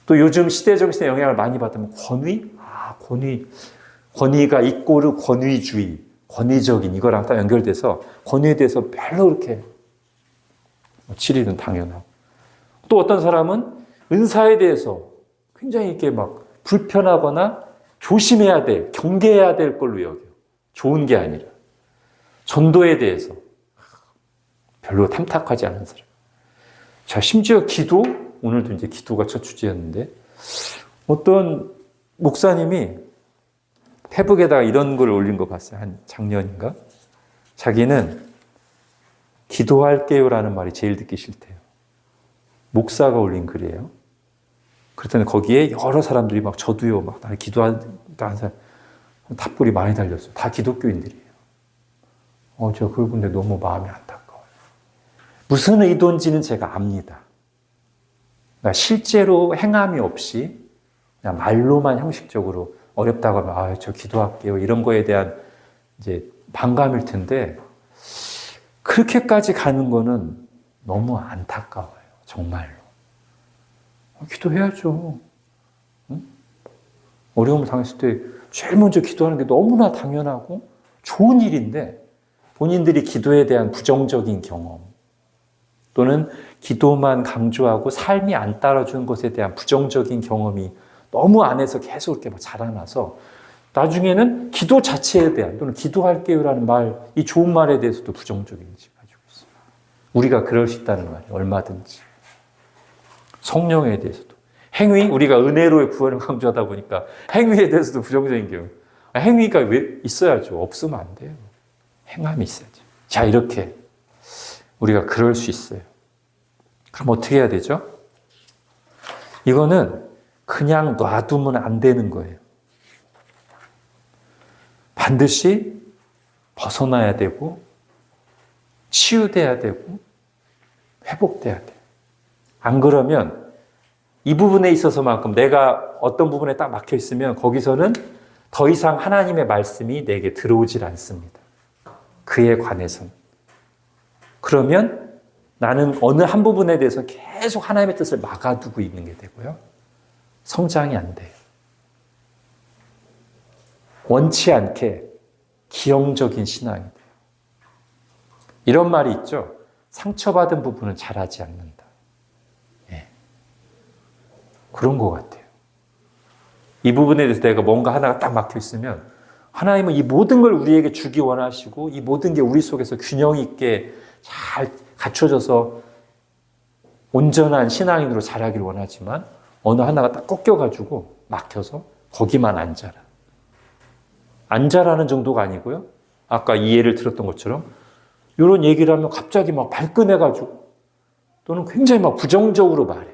또 요즘 시대 정신의 영향을 많이 받으면 권위가 이꼬르 권위주의, 권위적인 이거랑 딱 연결돼서 권위에 대해서 별로 그렇게 치리는 당연하고 또 어떤 사람은 은사에 대해서 굉장히 이렇게 막 불편하거나 조심해야 될, 경계해야 될 걸로 여겨요. 좋은 게 아니라. 전도에 대해서 별로 탐탁하지 않은 사람. 자, 심지어 기도, 오늘도 이제 기도가 첫 주제였는데, 어떤 목사님이 페북에다가 이런 걸 올린 거 봤어요. 한 작년인가? 자기는 기도할게요라는 말이 제일 듣기 싫대요. 목사가 올린 글이에요. 그랬더니 거기에 여러 사람들이 막 저도요, 막 날 기도하는 사람, 답글이 많이 달렸어요. 다 기독교인들이에요. 제가 그걸 보는데 너무 마음이 안타까워요. 무슨 의도인지는 제가 압니다. 그러니까 실제로 행함이 없이 그냥 말로만 형식적으로 어렵다고 하면 저 기도할게요. 이런 거에 대한 이제 반감일 텐데 그렇게까지 가는 거는 너무 안타까워요. 정말로. 기도해야죠. 응? 어려움을 당했을 때 제일 먼저 기도하는 게 너무나 당연하고 좋은 일인데 본인들이 기도에 대한 부정적인 경험 또는 기도만 강조하고 삶이 안 따라주는 것에 대한 부정적인 경험이 너무 안에서 계속 이렇게 막 자라나서 나중에는 기도 자체에 대한 또는 기도할게요라는 말, 이 좋은 말에 대해서도 부정적인 인식을 가지고 있어요. 우리가 그럴 수 있다는 말이에요. 얼마든지. 성령에 대해서도. 행위, 우리가 은혜로의 구원을 강조하다 보니까 행위에 대해서도 부정적인 경우. 행위가 왜 있어야죠. 없으면 안 돼요. 행함이 있어야죠. 자, 이렇게 우리가 그럴 수 있어요. 그럼 어떻게 해야 되죠? 이거는 그냥 놔두면 안 되는 거예요. 반드시 벗어나야 되고 치유돼야 되고 회복돼야 돼요. 안 그러면 이 부분에 있어서만큼 내가 어떤 부분에 딱 막혀 있으면 거기서는 더 이상 하나님의 말씀이 내게 들어오질 않습니다. 그에 관해서는. 그러면 나는 어느 한 부분에 대해서 계속 하나님의 뜻을 막아두고 있는 게 되고요. 성장이 안 돼요. 원치 않게 기형적인 신앙이 돼요. 이런 말이 있죠. 상처받은 부분은 자라지 않는다. 예. 그런 것 같아요. 이 부분에 대해서 내가 뭔가 하나가 딱 막혀 있으면 하나님은 이 모든 걸 우리에게 주기 원하시고 이 모든 게 우리 속에서 균형 있게 잘 갖춰져서 온전한 신앙인으로 자라기를 원하지만 어느 하나가 딱 꺾여가지고 막혀서 거기만 앉아라. 앉아라는 정도가 아니고요. 아까 이 예를 들었던 것처럼 이런 얘기를 하면 갑자기 막 발끈해가지고 또는 굉장히 막 부정적으로 말해.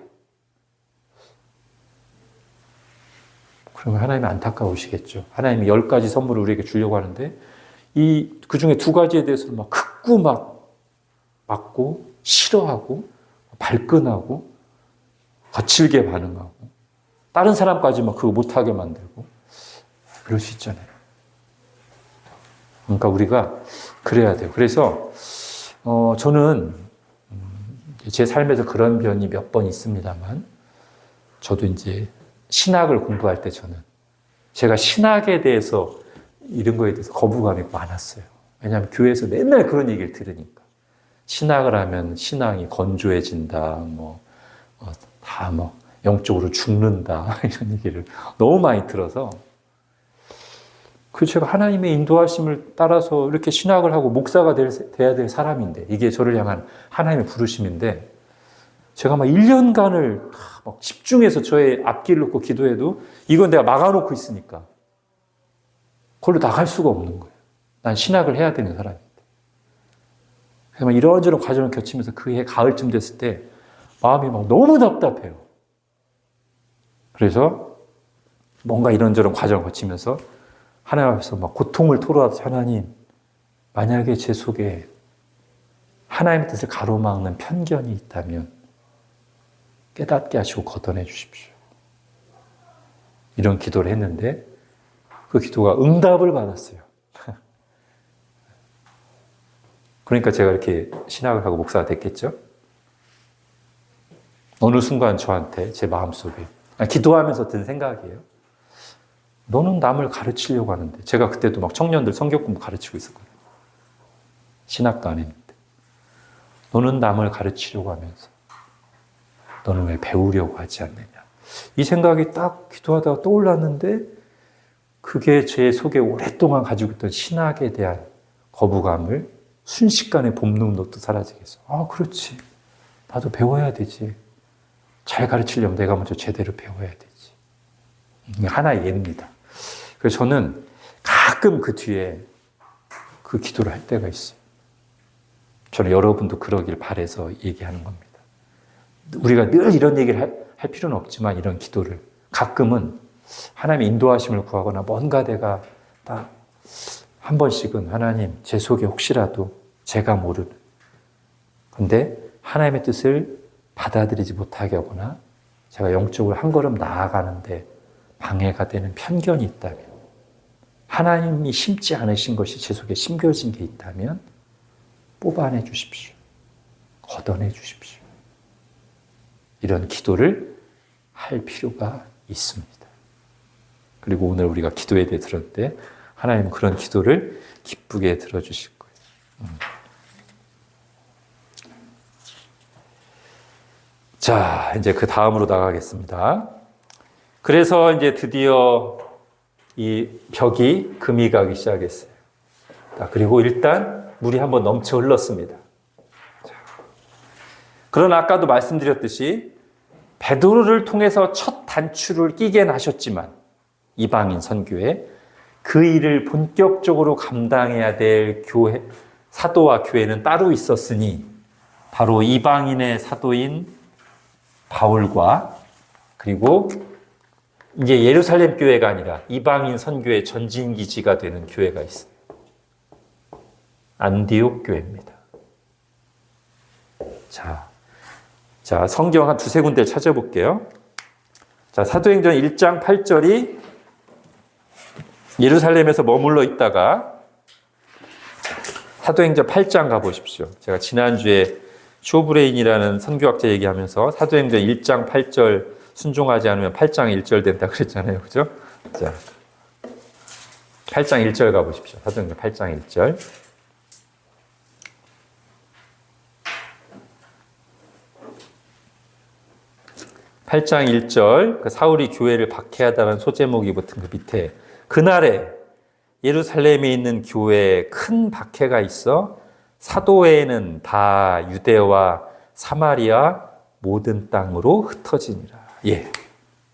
그러면 하나님이 안타까우시겠죠. 하나님이 10가지 선물을 우리에게 주려고 하는데 그 중에 2가지에 대해서는 막 극구 막 막고 싫어하고 발끈하고 거칠게 반응하고 다른 사람까지 막 그거 못하게 만들고 그럴 수 있잖아요. 그러니까 우리가 그래야 돼요. 그래서 저는 제 삶에서 그런 변이 몇 번 있습니다만 저도 이제 신학을 공부할 때 저는 제가 신학에 대해서 이런 거에 대해서 거부감이 많았어요. 왜냐하면 교회에서 맨날 그런 얘기를 들으니까 신학을 하면 신앙이 건조해진다, 다 영적으로 죽는다 이런 얘기를 너무 많이 들어서 제가 하나님의 인도하심을 따라서 이렇게 신학을 하고 목사가 돼야 될 사람인데 이게 저를 향한 하나님의 부르심인데 제가 막 1년간을 막 집중해서 저의 앞길을 놓고 기도해도 이건 내가 막아놓고 있으니까 그걸로 나갈 수가 없는 거예요. 난 신학을 해야 되는 사람인데. 그래서 막 이런저런 과정을 거치면서 그해 가을쯤 됐을 때 마음이 막 너무 답답해요. 그래서 뭔가 이런저런 과정을 거치면서 하나님 앞에서 막 고통을 토로하듯이 하나님, 만약에 제 속에 하나님의 뜻을 가로막는 편견이 있다면 깨닫게 하시고 걷어내 주십시오. 이런 기도를 했는데 그 기도가 응답을 받았어요. 그러니까 제가 이렇게 신학을 하고 목사가 됐겠죠? 어느 순간 저한테 제 마음속에 기도하면서 든 생각이에요. 너는 남을 가르치려고 하는데 제가 그때도 막 청년들 성경 공부 가르치고 있었거든요. 신학도 안 했는데 너는 남을 가르치려고 하면서 너는 왜 배우려고 하지 않느냐. 이 생각이 딱 기도하다가 떠올랐는데 그게 제 속에 오랫동안 가지고 있던 신학에 대한 거부감을 순식간에 볶는 것도 사라지겠어. 그렇지. 나도 배워야 되지. 잘 가르치려면 내가 먼저 제대로 배워야 되지. 이게 하나의 예입니다. 그래서 저는 가끔 그 뒤에 그 기도를 할 때가 있어요. 저는 여러분도 그러길 바라서 얘기하는 겁니다. 우리가 늘 이런 얘기를 할 필요는 없지만 이런 기도를 가끔은 하나님의 인도하심을 구하거나 뭔가 내가 딱 한 번씩은 하나님 제 속에 혹시라도 제가 모르는 근데 하나님의 뜻을 받아들이지 못하게 하거나 제가 영적으로 한 걸음 나아가는데 방해가 되는 편견이 있다면 하나님이 심지 않으신 것이 제 속에 심겨진 게 있다면 뽑아내 주십시오. 걷어내 주십시오. 이런 기도를 할 필요가 있습니다. 그리고 오늘 우리가 기도에 대해 들을 때 하나님은 그런 기도를 기쁘게 들어주실 거예요. 자, 이제 그 다음으로 나가겠습니다. 그래서 이제 드디어 이 벽이 금이 가기 시작했어요. 그리고 일단 물이 한번 넘쳐 흘렀습니다. 그러나 아까도 말씀드렸듯이 베드로를 통해서 첫 단추를 끼게 하셨지만 이방인 선교에 그 일을 본격적으로 감당해야 될 교회, 사도와 교회는 따로 있었으니 바로 이방인의 사도인 바울과 그리고 이제 예루살렘 교회가 아니라 이방인 선교의 전진기지가 되는 교회가 있어요. 안디옥 교회입니다. 자, 성경 한 두세 군데 찾아볼게요. 자, 사도행전 1장 8절이 예루살렘에서 머물러 있다가 사도행전 8장 가보십시오. 제가 지난주에 쇼브레인이라는 선교학자 얘기하면서 사도행전 1장 8절 순종하지 않으면 8장 1절 된다 그랬잖아요. 그죠? 자, 8장 1절 가보십시오. 사도행전 8장 1절. (8장 1절) 그 사울이 교회를 박해하다는 소제목이 붙은 그 밑에 그날에 예루살렘에 있는 교회에 큰 박해가 있어 사도회는 다 유대와 사마리아 모든 땅으로 흩어지니라. 예.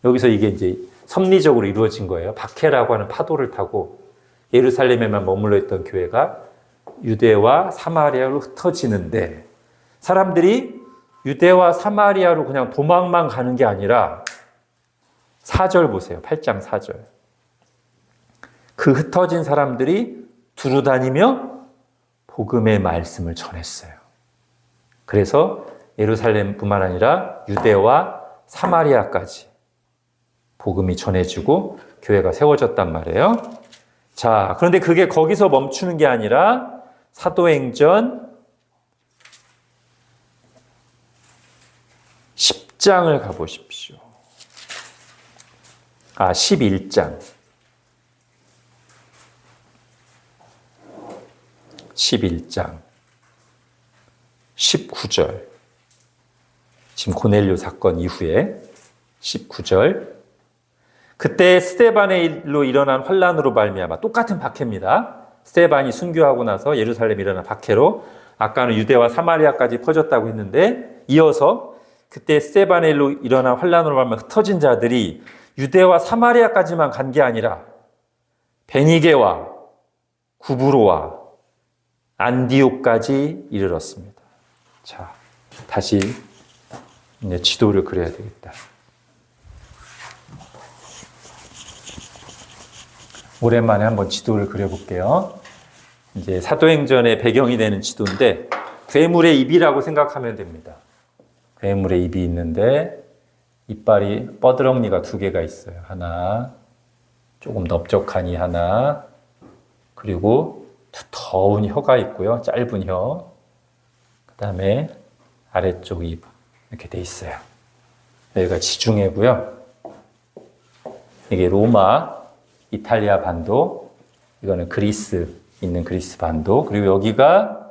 여기서 이게 이제 섭리적으로 이루어진 거예요. 박해라고 하는 파도를 타고 예루살렘에만 머물러 있던 교회가 유대와 사마리아로 흩어지는데 사람들이 유대와 사마리아로 그냥 도망만 가는 게 아니라 4절 보세요. 8장 4절. 그 흩어진 사람들이 두루 다니며 복음의 말씀을 전했어요. 그래서 예루살렘뿐만 아니라 유대와 사마리아까지 복음이 전해지고 교회가 세워졌단 말이에요. 자, 그런데 그게 거기서 멈추는 게 아니라 사도행전 10장을 가보십시오. 11장. 11장. 19절. 지금 고넬료 사건 이후에 19절. 그때 스데반의로 일어난 환란으로 말미암아 똑같은 박해입니다. 스데반이 순교하고 나서 예루살렘에 일어난 박해로 아까는 유대와 사마리아까지 퍼졌다고 했는데 이어서 그때 스데반의 일로 일어난 환란으로 말미암아 흩어진 자들이 유대와 사마리아까지만 간 게 아니라 베니게와 구브로와 안디옥까지 이르렀습니다. 자, 다시 이제 지도를 그려야 되겠다. 오랜만에 한번 지도를 그려볼게요. 이제 사도행전의 배경이 되는 지도인데 괴물의 입이라고 생각하면 됩니다. 괴물의 입이 있는데 이빨이 뻐드렁니가 2개가 있어요. 하나, 조금 넓적하니 하나, 그리고 두터운 혀가 있고요. 짧은 혀. 그 다음에 아래쪽 입 이렇게 돼 있어요. 여기가 지중해고요. 이게 로마, 이탈리아 반도, 이거는 그리스 있는 그리스 반도, 그리고 여기가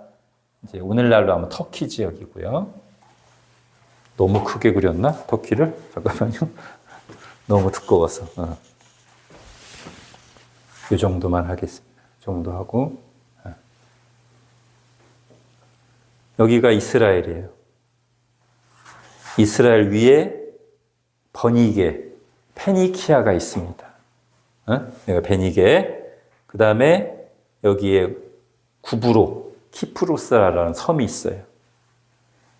이제 오늘날로 하면 터키 지역이고요. 너무 크게 그렸나? 터키를? 잠깐만요. 너무 두꺼워서. 이 정도만 하겠습니다. 이 정도 하고. 여기가 이스라엘이에요. 이스라엘 위에 버니게, 페니키아가 있습니다. 여기가 베니게. 그 다음에 여기에 구브로, 키프로스라는 섬이 있어요.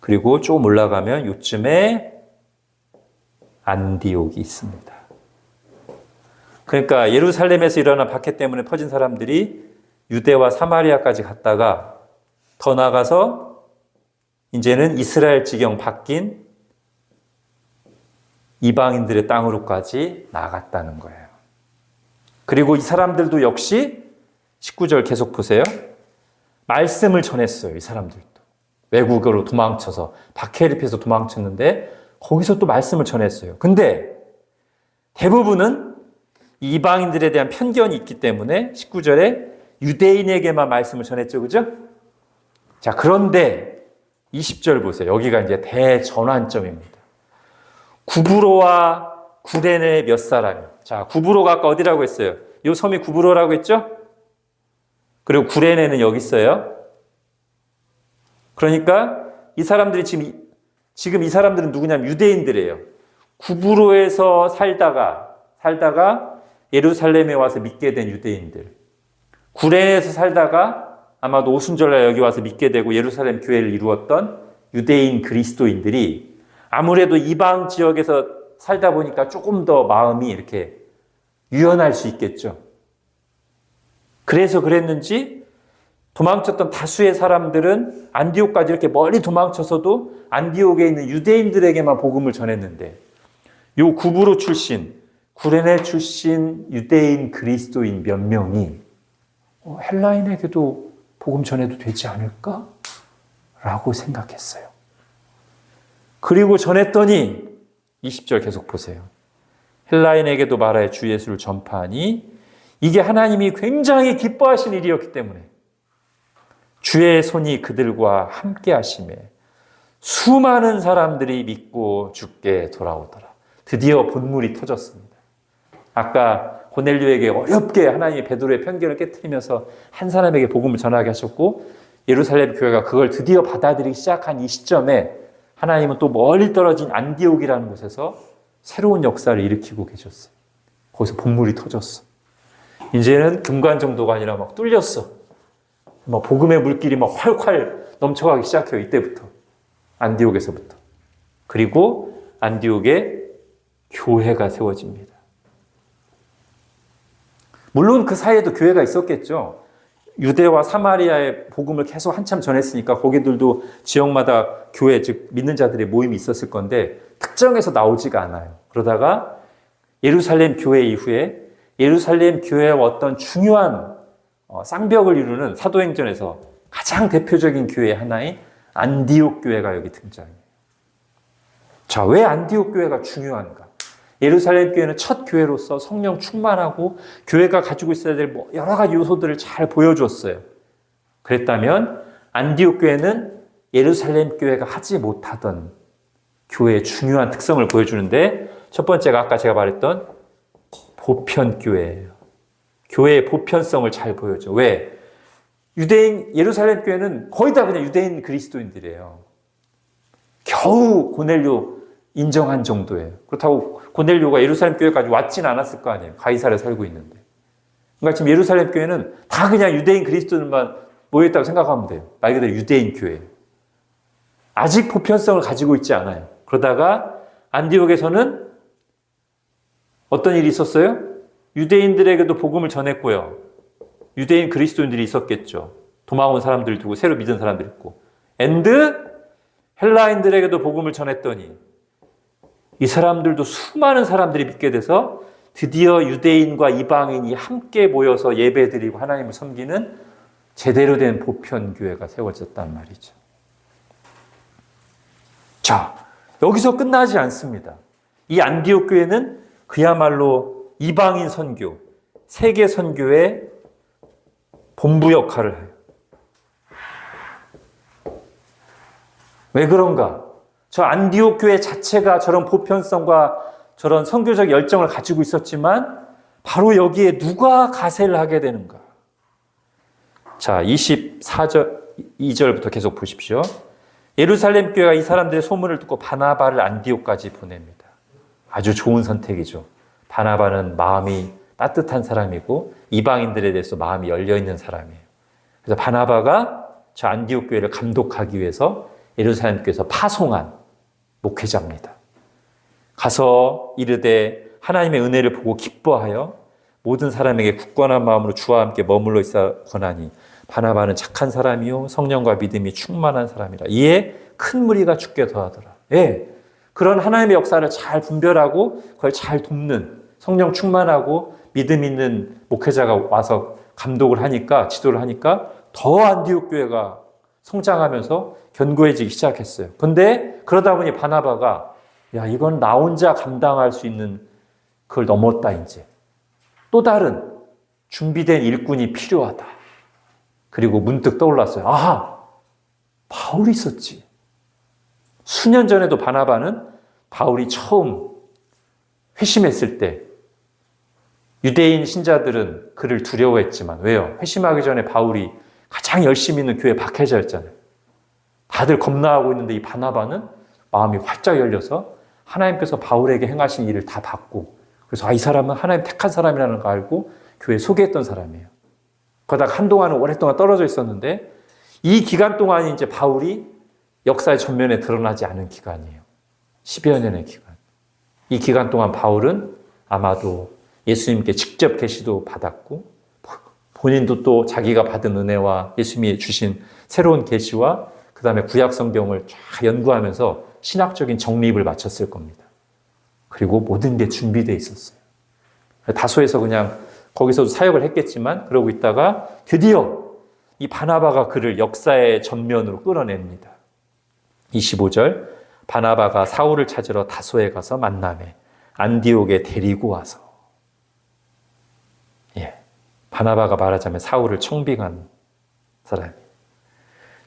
그리고 조금 올라가면 요쯤에 안디옥이 있습니다. 그러니까 예루살렘에서 일어난 박해 때문에 퍼진 사람들이 유대와 사마리아까지 갔다가 더 나아가서 이제는 이스라엘 지경 바뀐 이방인들의 땅으로까지 나갔다는 거예요. 그리고 이 사람들도 역시 19절 계속 보세요. 말씀을 전했어요. 이 사람들도. 외국으로 도망쳐서 박해를 피해서 도망쳤는데 거기서 또 말씀을 전했어요. 근데 대부분은 이방인들에 대한 편견이 있기 때문에 19절에 유대인에게만 말씀을 전했죠. 그죠? 자, 그런데 20절 보세요. 여기가 이제 대전환점입니다. 구브로와 구레네 몇 사람이. 자, 구브로가 아까 어디라고 했어요? 이 섬이 구브로라고 했죠? 그리고 구레네는 여기 있어요. 그러니까 이 사람들이 지금 이 사람들은 누구냐면 유대인들이에요. 구브로에서 살다가 예루살렘에 와서 믿게 된 유대인들. 구레네에서 살다가 아마도 오순절날 여기 와서 믿게 되고 예루살렘 교회를 이루었던 유대인 그리스도인들이 아무래도 이방 지역에서 살다 보니까 조금 더 마음이 이렇게 유연할 수 있겠죠. 그래서 그랬는지 도망쳤던 다수의 사람들은 안디옥까지 이렇게 멀리 도망쳐서도 안디옥에 있는 유대인들에게만 복음을 전했는데 요 구브로 출신, 구레네 출신 유대인 그리스도인 몇 명이 헬라인에게도 복음 전해도 되지 않을까? 라고 생각했어요. 그리고 전했더니 20절 계속 보세요. 헬라인에게도 말하여 주 예수를 전파하니 이게 하나님이 굉장히 기뻐하신 일이었기 때문에 주의 손이 그들과 함께 하심에 수많은 사람들이 믿고 주께 돌아오더라. 드디어 본물이 터졌습니다. 아까 고넬료에게 어렵게 하나님이 베드로의 편견을 깨트리면서 한 사람에게 복음을 전하게 하셨고 예루살렘 교회가 그걸 드디어 받아들이기 시작한 이 시점에 하나님은 또 멀리 떨어진 안디옥이라는 곳에서 새로운 역사를 일으키고 계셨어요. 거기서 본물이 터졌어. 이제는 금관 정도가 아니라 막 뚫렸어. 막 복음의 물길이 막 활활 넘쳐가기 시작해요. 이때부터. 안디옥에서부터. 그리고 안디옥에 교회가 세워집니다. 물론 그 사이에도 교회가 있었겠죠. 유대와 사마리아의 복음을 계속 한참 전했으니까 거기들도 지역마다 교회, 즉 믿는 자들의 모임이 있었을 건데 특정해서 나오지가 않아요. 그러다가 예루살렘 교회 이후에 예루살렘 교회와 어떤 중요한 쌍벽을 이루는 사도행전에서 가장 대표적인 교회 하나인 안디옥 교회가 여기 등장해요. 자, 왜 안디옥 교회가 중요한가? 예루살렘 교회는 첫 교회로서 성령 충만하고 교회가 가지고 있어야 될 여러 가지 요소들을 잘 보여주었어요. 그랬다면 안디옥 교회는 예루살렘 교회가 하지 못하던 교회의 중요한 특성을 보여주는데 첫 번째가 아까 제가 말했던 보편교회예요. 교회의 보편성을 잘 보여줘. 왜? 예루살렘 교회는 거의 다 그냥 유대인 그리스도인들이에요. 겨우 고넬료 인정한 정도예요. 그렇다고 고넬료가 예루살렘 교회까지 왔진 않았을 거 아니에요. 가이사랴에 살고 있는데. 그러니까 지금 예루살렘 교회는 다 그냥 유대인 그리스도인만 모여있다고 생각하면 돼요. 말 그대로 유대인 교회. 아직 보편성을 가지고 있지 않아요. 그러다가 안디옥에서는 어떤 일이 있었어요? 유대인들에게도 복음을 전했고요. 유대인 그리스도인들이 있었겠죠. 도망온 사람들 두고 새로 믿은 사람들 있고. 헬라인들에게도 복음을 전했더니 이 사람들도 수많은 사람들이 믿게 돼서 드디어 유대인과 이방인이 함께 모여서 예배드리고 하나님을 섬기는 제대로 된 보편교회가 세워졌단 말이죠. 자, 여기서 끝나지 않습니다. 이 안디옥 교회는 그야말로 이방인 선교, 세계 선교의 본부 역할을 해요. 왜 그런가? 저 안디옥 교회 자체가 저런 보편성과 저런 선교적 열정을 가지고 있었지만 바로 여기에 누가 가세를 하게 되는가? 자, 24절, 2절부터 계속 보십시오. 예루살렘 교회가 이 사람들의 소문을 듣고 바나바를 안디옥까지 보냅니다. 아주 좋은 선택이죠. 바나바는 마음이 따뜻한 사람이고 이방인들에 대해서 마음이 열려있는 사람이에요. 그래서 바나바가 저 안디옥 교회를 감독하기 위해서 예루살렘 교회에서 파송한 목회자입니다. 가서 이르되 하나님의 은혜를 보고 기뻐하여 모든 사람에게 굳건한 마음으로 주와 함께 머물러 있어 권하니 바나바는 착한 사람이요 성령과 믿음이 충만한 사람이라. 이에 큰 무리가 죽게 더하더라. 예, 그런 하나님의 역사를 잘 분별하고 그걸 잘 돕는 성령 충만하고 믿음 있는 목회자가 와서 감독을 하니까, 지도를 하니까 더 안디옥 교회가 성장하면서 견고해지기 시작했어요. 근데 그러다 보니 바나바가 야, 이건 나 혼자 감당할 수 있는 그걸 넘었다. 이제 또 다른 준비된 일꾼이 필요하다. 그리고 문득 떠올랐어요. 아하, 바울이 있었지. 수년 전에도 바나바는 바울이 처음 회심했을 때 유대인 신자들은 그를 두려워했지만, 왜요? 회심하기 전에 바울이 가장 열심히 있는 교회 박해자였잖아요. 다들 겁나하고 있는데 이 바나바는 마음이 활짝 열려서 하나님께서 바울에게 행하신 일을 다 받고, 그래서 이 사람은 하나님 택한 사람이라는 걸 알고 교회에 소개했던 사람이에요. 그러다가 한동안은 오랫동안 떨어져 있었는데 이 기간 동안이 이제 바울이 역사의 전면에 드러나지 않은 기간이에요. 10여 년의 기간. 이 기간 동안 바울은 아마도 예수님께 직접 계시도 받았고 본인도 또 자기가 받은 은혜와 예수님이 주신 새로운 계시와 그 다음에 구약 성경을 쫙 연구하면서 신학적인 정립을 마쳤을 겁니다. 그리고 모든 게 준비되어 있었어요. 다소에서 그냥 거기서도 사역을 했겠지만 그러고 있다가 드디어 이 바나바가 그를 역사의 전면으로 끌어냅니다. 25절, 바나바가 사울을 찾으러 다소에 가서 만나매 안디옥에 데리고 와서, 예, 바나바가 말하자면 사울을 청빙한 사람이에요.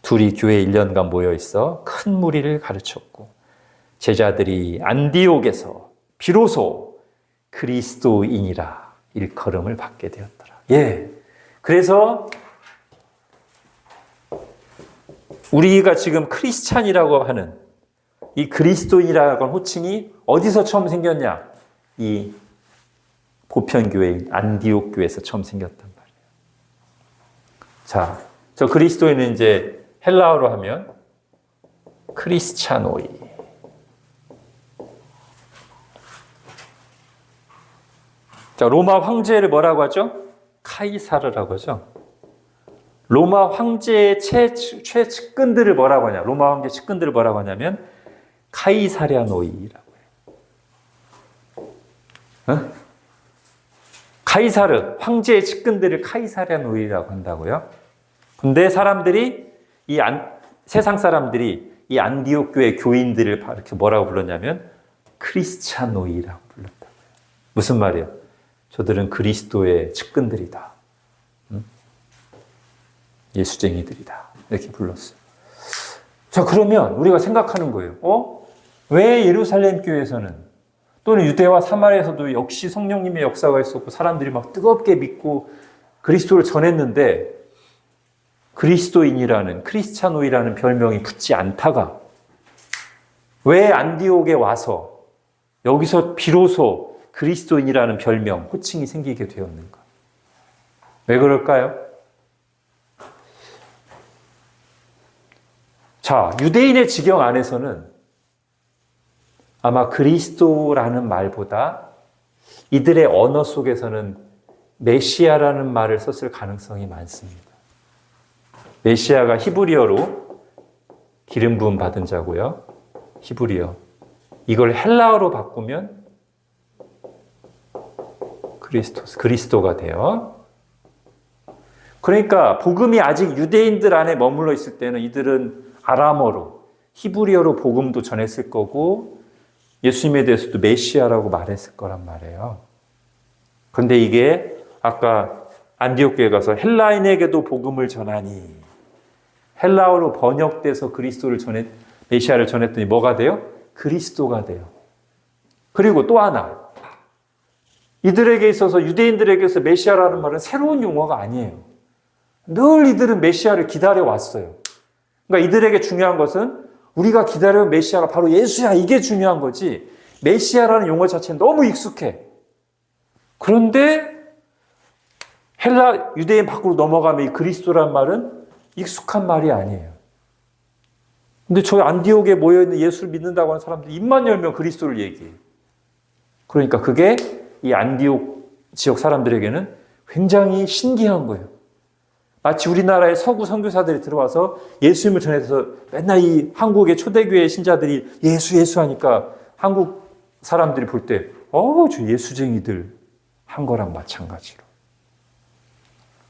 둘이 교회에 1년간 모여 있어 큰 무리를 가르쳤고 제자들이 안디옥에서 비로소 그리스도인이라 일컬음을 받게 되었더라. 예, 그래서 우리가 지금 크리스찬이라고 하는 이 그리스도인이라고 하는 호칭이 어디서 처음 생겼냐? 이 보편교회인 안디옥 교회에서 처음 생겼단 말이에요. 자, 저 그리스도인은 이제 헬라어로 하면 크리스찬오이. 자, 로마 황제를 뭐라고 하죠? 카이사르라고 하죠. 로마 황제의 최측근들을 뭐라고 하냐? 로마 황제 측근들을 뭐라고 하냐면 카이사랴노이라고 해요. 어? 카이사르, 황제의 측근들을 카이사랴노이라고 한다고요. 근데 사람들이 세상 사람들이 이 안디옥 교회 교인들을 이렇게 뭐라고 불렀냐면 크리스찬노이라고 불렀다고요. 무슨 말이에요? 저들은 그리스도의 측근들이다. 예수쟁이들이다. 이렇게 불렀어요. 자, 그러면 우리가 생각하는 거예요. 왜 예루살렘 교회에서는 또는 유대와 사마리아에서도 역시 성령님의 역사가 있었고 사람들이 막 뜨겁게 믿고 그리스도를 전했는데 그리스도인이라는 크리스찬노이라는 별명이 붙지 않다가 왜 안디옥에 와서 여기서 비로소 그리스도인이라는 별명, 호칭이 생기게 되었는가? 왜 그럴까요? 자, 유대인의 지경 안에서는 아마 그리스도라는 말보다 이들의 언어 속에서는 메시아라는 말을 썼을 가능성이 많습니다. 메시아가 히브리어로 기름 부음 받은 자고요. 히브리어. 이걸 헬라어로 바꾸면 그리스도가 돼요. 그러니까 복음이 아직 유대인들 안에 머물러 있을 때는 이들은 아람어로, 히브리어로 복음도 전했을 거고 예수님에 대해서도 메시아라고 말했을 거란 말이에요. 그런데 이게 아까 안디옥 교회 가서 헬라인에게도 복음을 전하니 헬라어로 번역돼서 메시아를 전했더니 뭐가 돼요? 그리스도가 돼요. 그리고 또 하나, 이들에게 있어서 유대인들에게서 메시아라는 말은 새로운 용어가 아니에요. 늘 이들은 메시아를 기다려왔어요. 그러니까 이들에게 중요한 것은 우리가 기다려온 메시아가 바로 예수야, 이게 중요한 거지 메시아라는 용어 자체는 너무 익숙해. 그런데 유대인 밖으로 넘어가면 이 그리스도란 말은 익숙한 말이 아니에요. 근데 저희 안디옥에 모여있는 예수를 믿는다고 하는 사람들이 입만 열면 그리스도를 얘기해요. 그러니까 그게 이 안디옥 지역 사람들에게는 굉장히 신기한 거예요. 마치 우리나라의 서구 선교사들이 들어와서 예수님을 전해서 맨날 이 한국의 초대교회 신자들이 예수 하니까 한국 사람들이 볼 때, 저 예수쟁이들 한 거랑 마찬가지로.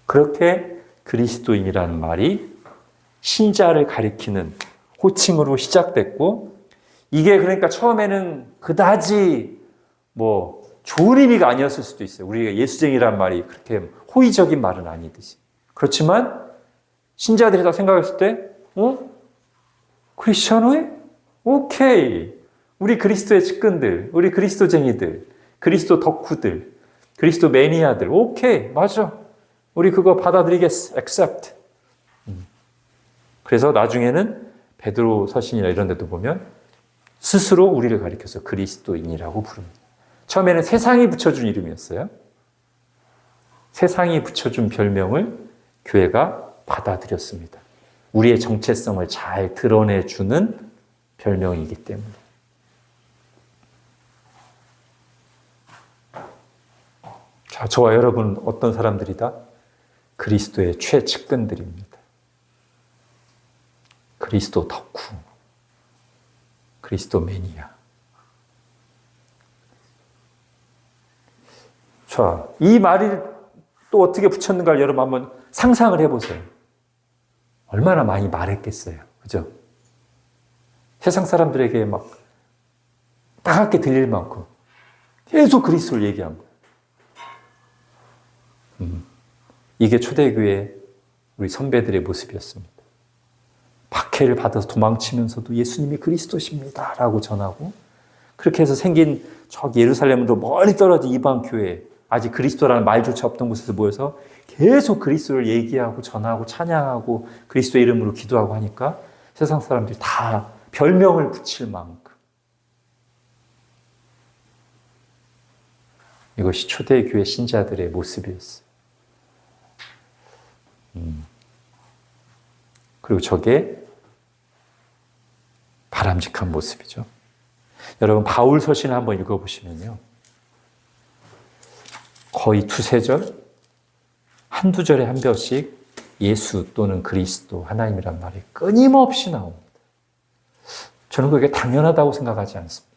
그렇게 그리스도인이라는 말이 신자를 가리키는 호칭으로 시작됐고, 이게 그러니까 처음에는 그다지 좋은 의미가 아니었을 수도 있어요. 우리가 예수쟁이란 말이 그렇게 호의적인 말은 아니듯이. 그렇지만 신자들이 다 생각했을 때 크리스천회? 오케이. 우리 그리스도의 측근들, 우리 그리스도쟁이들, 그리스도 덕후들, 그리스도 매니아들, 오케이, 맞아. 우리 그거 받아들이겠어. accept. 그래서 나중에는 베드로 서신이나 이런 데도 보면 스스로 우리를 가리켜서 그리스도인이라고 부릅니다. 처음에는 세상이 붙여준 이름이었어요. 세상이 붙여준 별명을 교회가 받아들였습니다. 우리의 정체성을 잘 드러내주는 별명이기 때문에. 자, 저와 여러분은 어떤 사람들이다? 그리스도의 최측근들입니다. 그리스도 덕후, 그리스도 매니아. 자, 이 말이 또 어떻게 붙였는가를 여러분 한번 상상을 해보세요. 얼마나 많이 말했겠어요. 그죠? 세상 사람들에게 막 따갑게 들릴 만큼 계속 그리스도를 얘기한 거예요. 이게 초대교회 우리 선배들의 모습이었습니다. 박해를 받아서 도망치면서도 예수님이 그리스도십니다 라고 전하고, 그렇게 해서 생긴 저기 예루살렘으로 멀리 떨어진 이방 교회, 아직 그리스도라는 말조차 없던 곳에서 모여서 계속 그리스도를 얘기하고 전하고 찬양하고 그리스도의 이름으로 기도하고 하니까 세상 사람들이 다 별명을 붙일 만큼. 이것이 초대교회 신자들의 모습이었어요. 그리고 저게 바람직한 모습이죠. 여러분 바울 서신을 한번 읽어보시면요, 거의 두세 절, 한두 절에 한 벼씩 예수 또는 그리스도, 하나님이란 말이 끊임없이 나옵니다. 저는 그게 당연하다고 생각하지 않습니다.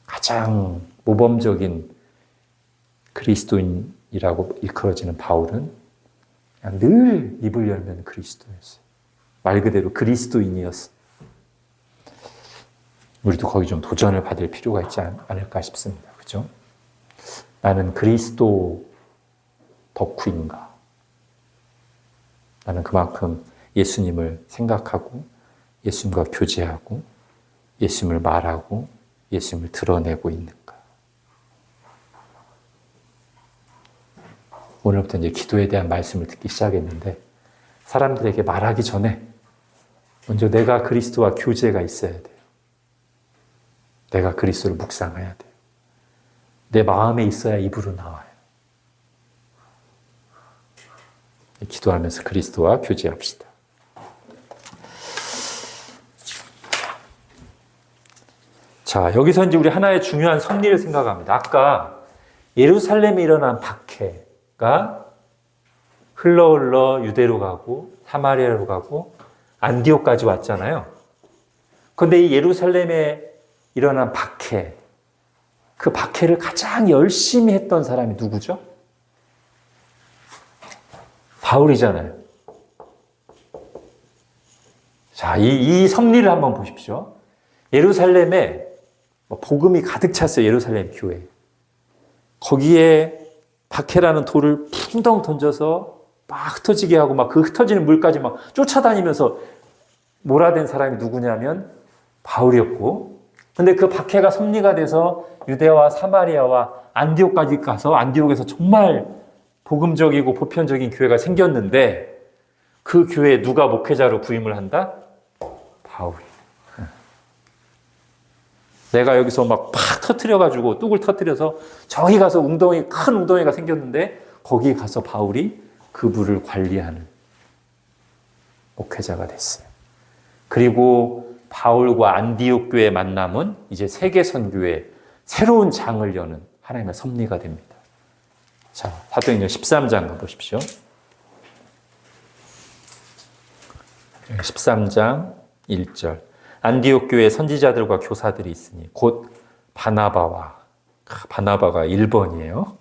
가장 모범적인 그리스도인이라고 일컬어지는 바울은 그냥 늘 입을 열면 그리스도였어요. 말 그대로 그리스도인이었어요. 우리도 거기 좀 도전을 받을 필요가 있지 않을까 싶습니다. 그죠? 나는 그리스도 덕후인가? 나는 그만큼 예수님을 생각하고 예수님과 교제하고 예수님을 말하고 예수님을 드러내고 있는가? 오늘부터 이제 기도에 대한 말씀을 듣기 시작했는데, 사람들에게 말하기 전에 먼저 내가 그리스도와 교제가 있어야 돼요. 내가 그리스도를 묵상해야 돼요. 내 마음에 있어야 입으로 나와요. 기도하면서 그리스도와 교제합시다. 자, 여기서 이제 우리 하나의 중요한 섭리를 생각합니다. 아까 예루살렘에 일어난 박해가 흘러 유대로 가고 사마리아로 가고 안디옥까지 왔잖아요. 그런데 이 예루살렘에 일어난 박해, 그 박해를 가장 열심히 했던 사람이 누구죠? 바울이잖아요. 자, 이 섭리를 한번 보십시오. 예루살렘에 복음이 가득 찼어요. 예루살렘 교회. 거기에 박해라는 돌을 풍덩 던져서 막 흩어지게 하고 막 그 흩어지는 물까지 막 쫓아다니면서 몰아댄 사람이 누구냐면 바울이었고, 근데 그 박해가 섭리가 돼서 유대와 사마리아와 안디옥까지 가서 안디옥에서 정말 복음적이고 보편적인 교회가 생겼는데, 그 교회에 누가 목회자로 부임을 한다? 바울이. 내가 여기서 막 팍 터뜨려가지고 뚝을 터뜨려서 저기 가서 큰 웅덩이가 생겼는데 거기 가서 바울이 그 물을 관리하는 목회자가 됐어요. 그리고 바울과 안디옥 교회의 만남은 이제 세계 선교의 새로운 장을 여는 하나님의 섭리가 됩니다. 자, 사도행전 13장 가보십시오. 13장 1절. 안디옥 교회에 선지자들과 교사들이 있으니 곧 바나바가 1번이에요.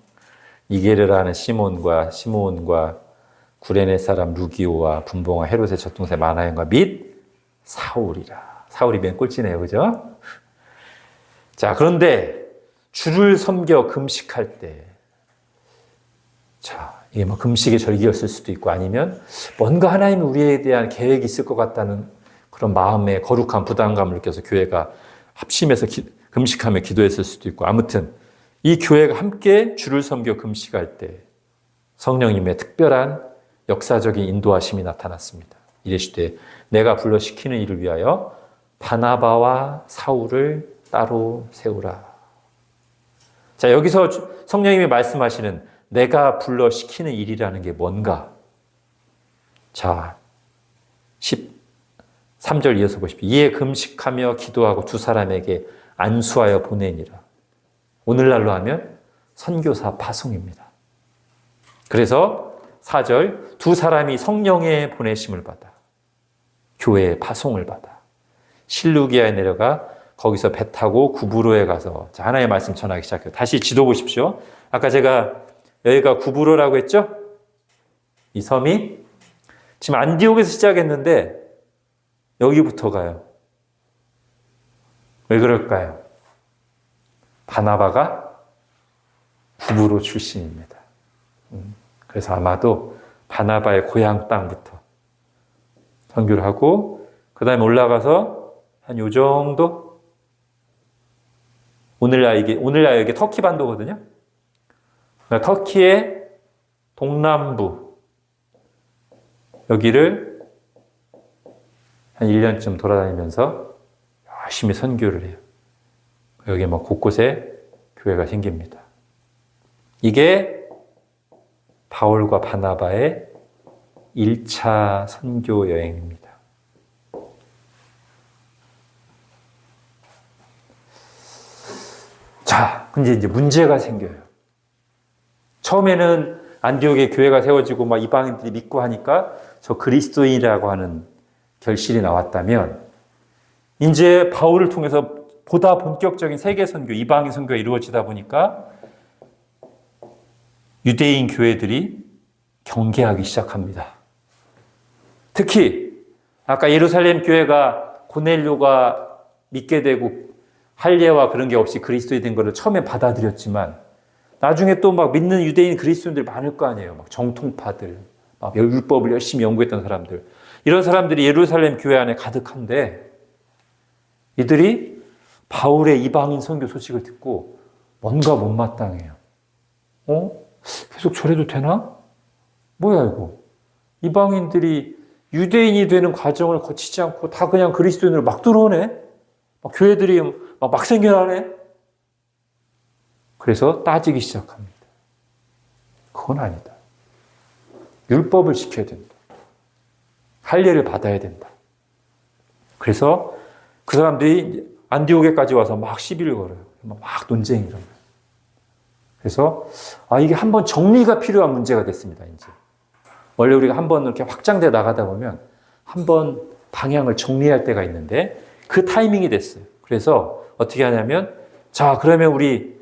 니게르라는 시몬과 구레네 사람 루기오와 분봉과 헤롯의 젖동생 마나연과 및 사울이라. 사울이 맨 꼴찌네요. 그죠? 자, 그런데 주를 섬겨 금식할 때, 자, 이게 뭐 금식의 절기였을 수도 있고 아니면 뭔가 하나님이 우리에 대한 계획이 있을 것 같다는 그런 마음의 거룩한 부담감을 느껴서 교회가 합심해서 금식하며 기도했을 수도 있고, 아무튼 이 교회가 함께 주를 섬겨 금식할 때 성령님의 특별한 역사적인 인도하심이 나타났습니다. 이르시되 내가 불러 시키는 일을 위하여 바나바와 사울을 따로 세우라. 자, 여기서 성령님이 말씀하시는 내가 불러 시키는 일이라는 게 뭔가? 자, 13절 이어서 보십시오. 이에 금식하며 기도하고 두 사람에게 안수하여 보내니라. 오늘날로 하면 선교사 파송입니다. 그래서 4절 두 사람이 성령의 보내심을 받아 교회의 파송을 받아 실루기아에 내려가 거기서 배 타고 구브로에 가서 하나님의 말씀 전하기 시작해요. 다시 지도 보십시오. 아까 제가 여기가 구브로라고 했죠? 이 섬이 지금 안디옥에서 시작했는데 여기부터 가요. 왜 그럴까요? 바나바가 구브로 출신입니다. 그래서 아마도 바나바의 고향 땅부터 선교를 하고 그 다음에 올라가서 한 요 정도 오늘날 이게 터키 반도거든요. 그러니까 터키의 동남부 여기를 한 1년쯤 돌아다니면서 열심히 선교를 해요. 여기 뭐 곳곳에 교회가 생깁니다. 이게 바울과 바나바의 1차 선교 여행입니다. 자, 근데 이제 문제가 생겨요. 처음에는 안디옥에 교회가 세워지고 막 이방인들이 믿고 하니까 저 그리스도인이라고 하는 결실이 나왔다면 이제 바울을 통해서 보다 본격적인 세계 선교, 이방인 선교가 이루어지다 보니까 유대인 교회들이 경계하기 시작합니다. 특히 아까 예루살렘 교회가 고넬료가 믿게 되고 할례와 그런 게 없이 그리스도인 된 것을 처음에 받아들였지만 나중에 또 막 믿는 유대인 그리스도인들 많을 거 아니에요. 막 정통파들, 막 율법을 열심히 연구했던 사람들. 이런 사람들이 예루살렘 교회 안에 가득한데 이들이 바울의 이방인 선교 소식을 듣고 뭔가 못마땅해요. 계속 저래도 되나? 뭐야 이거? 이방인들이 유대인이 되는 과정을 거치지 않고 다 그냥 그리스도인으로 막 들어오네? 막 교회들이 막 생겨나네? 그래서 따지기 시작합니다. 그건 아니다. 율법을 지켜야 된다. 할례를 받아야 된다. 그래서 그 사람들이 안디옥에까지 와서 막 시비를 걸어요. 막 논쟁이 일어나요. 그래서 이게 한번 정리가 필요한 문제가 됐습니다. 이제 원래 우리가 한번 이렇게 확장돼 나가다 보면 한번 방향을 정리할 때가 있는데 그 타이밍이 됐어요. 그래서 어떻게 하냐면 자, 그러면 우리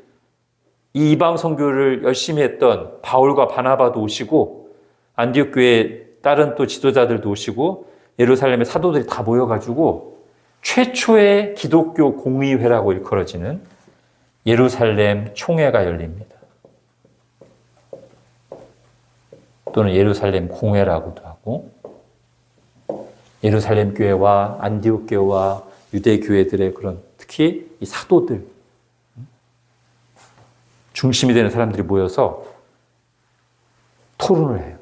이 이방 선교를 열심히 했던 바울과 바나바도 오시고 안디옥 교회 다른 또 지도자들도 오시고 예루살렘의 사도들이 다 모여가지고 최초의 기독교 공의회라고 일컬어지는 예루살렘 총회가 열립니다. 또는 예루살렘 공회라고도 하고 예루살렘 교회와 안디옥 교회와 유대 교회들의 그런 특히 이 사도들 중심이 되는 사람들이 모여서 토론을 해요.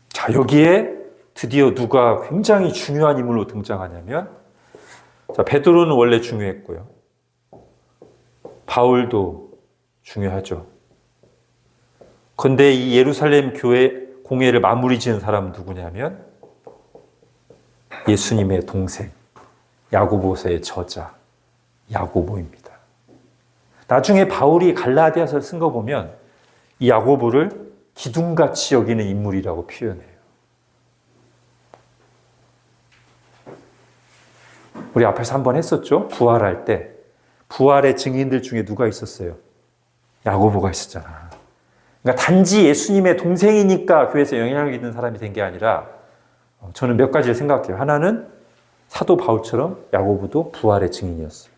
자, 여기에 드디어 누가 굉장히 중요한 인물로 등장하냐면 자, 베드로는 원래 중요했고요. 바울도 중요하죠. 그런데 이 예루살렘 교회 공회를 마무리 지은 사람은 누구냐면 예수님의 동생, 야고보서의 저자 야고보입니다. 나중에 바울이 갈라디아서를 쓴 거 보면 이 야고보를 기둥같이 여기는 인물이라고 표현해요. 우리 앞에서 한번 했었죠? 부활할 때 부활의 증인들 중에 누가 있었어요? 야고보가 있었잖아. 그러니까 단지 예수님의 동생이니까 교회에서 영향력 있는 사람이 된 게 아니라 저는 몇 가지를 생각해요. 하나는 사도 바울처럼 야고보도 부활의 증인이었어요.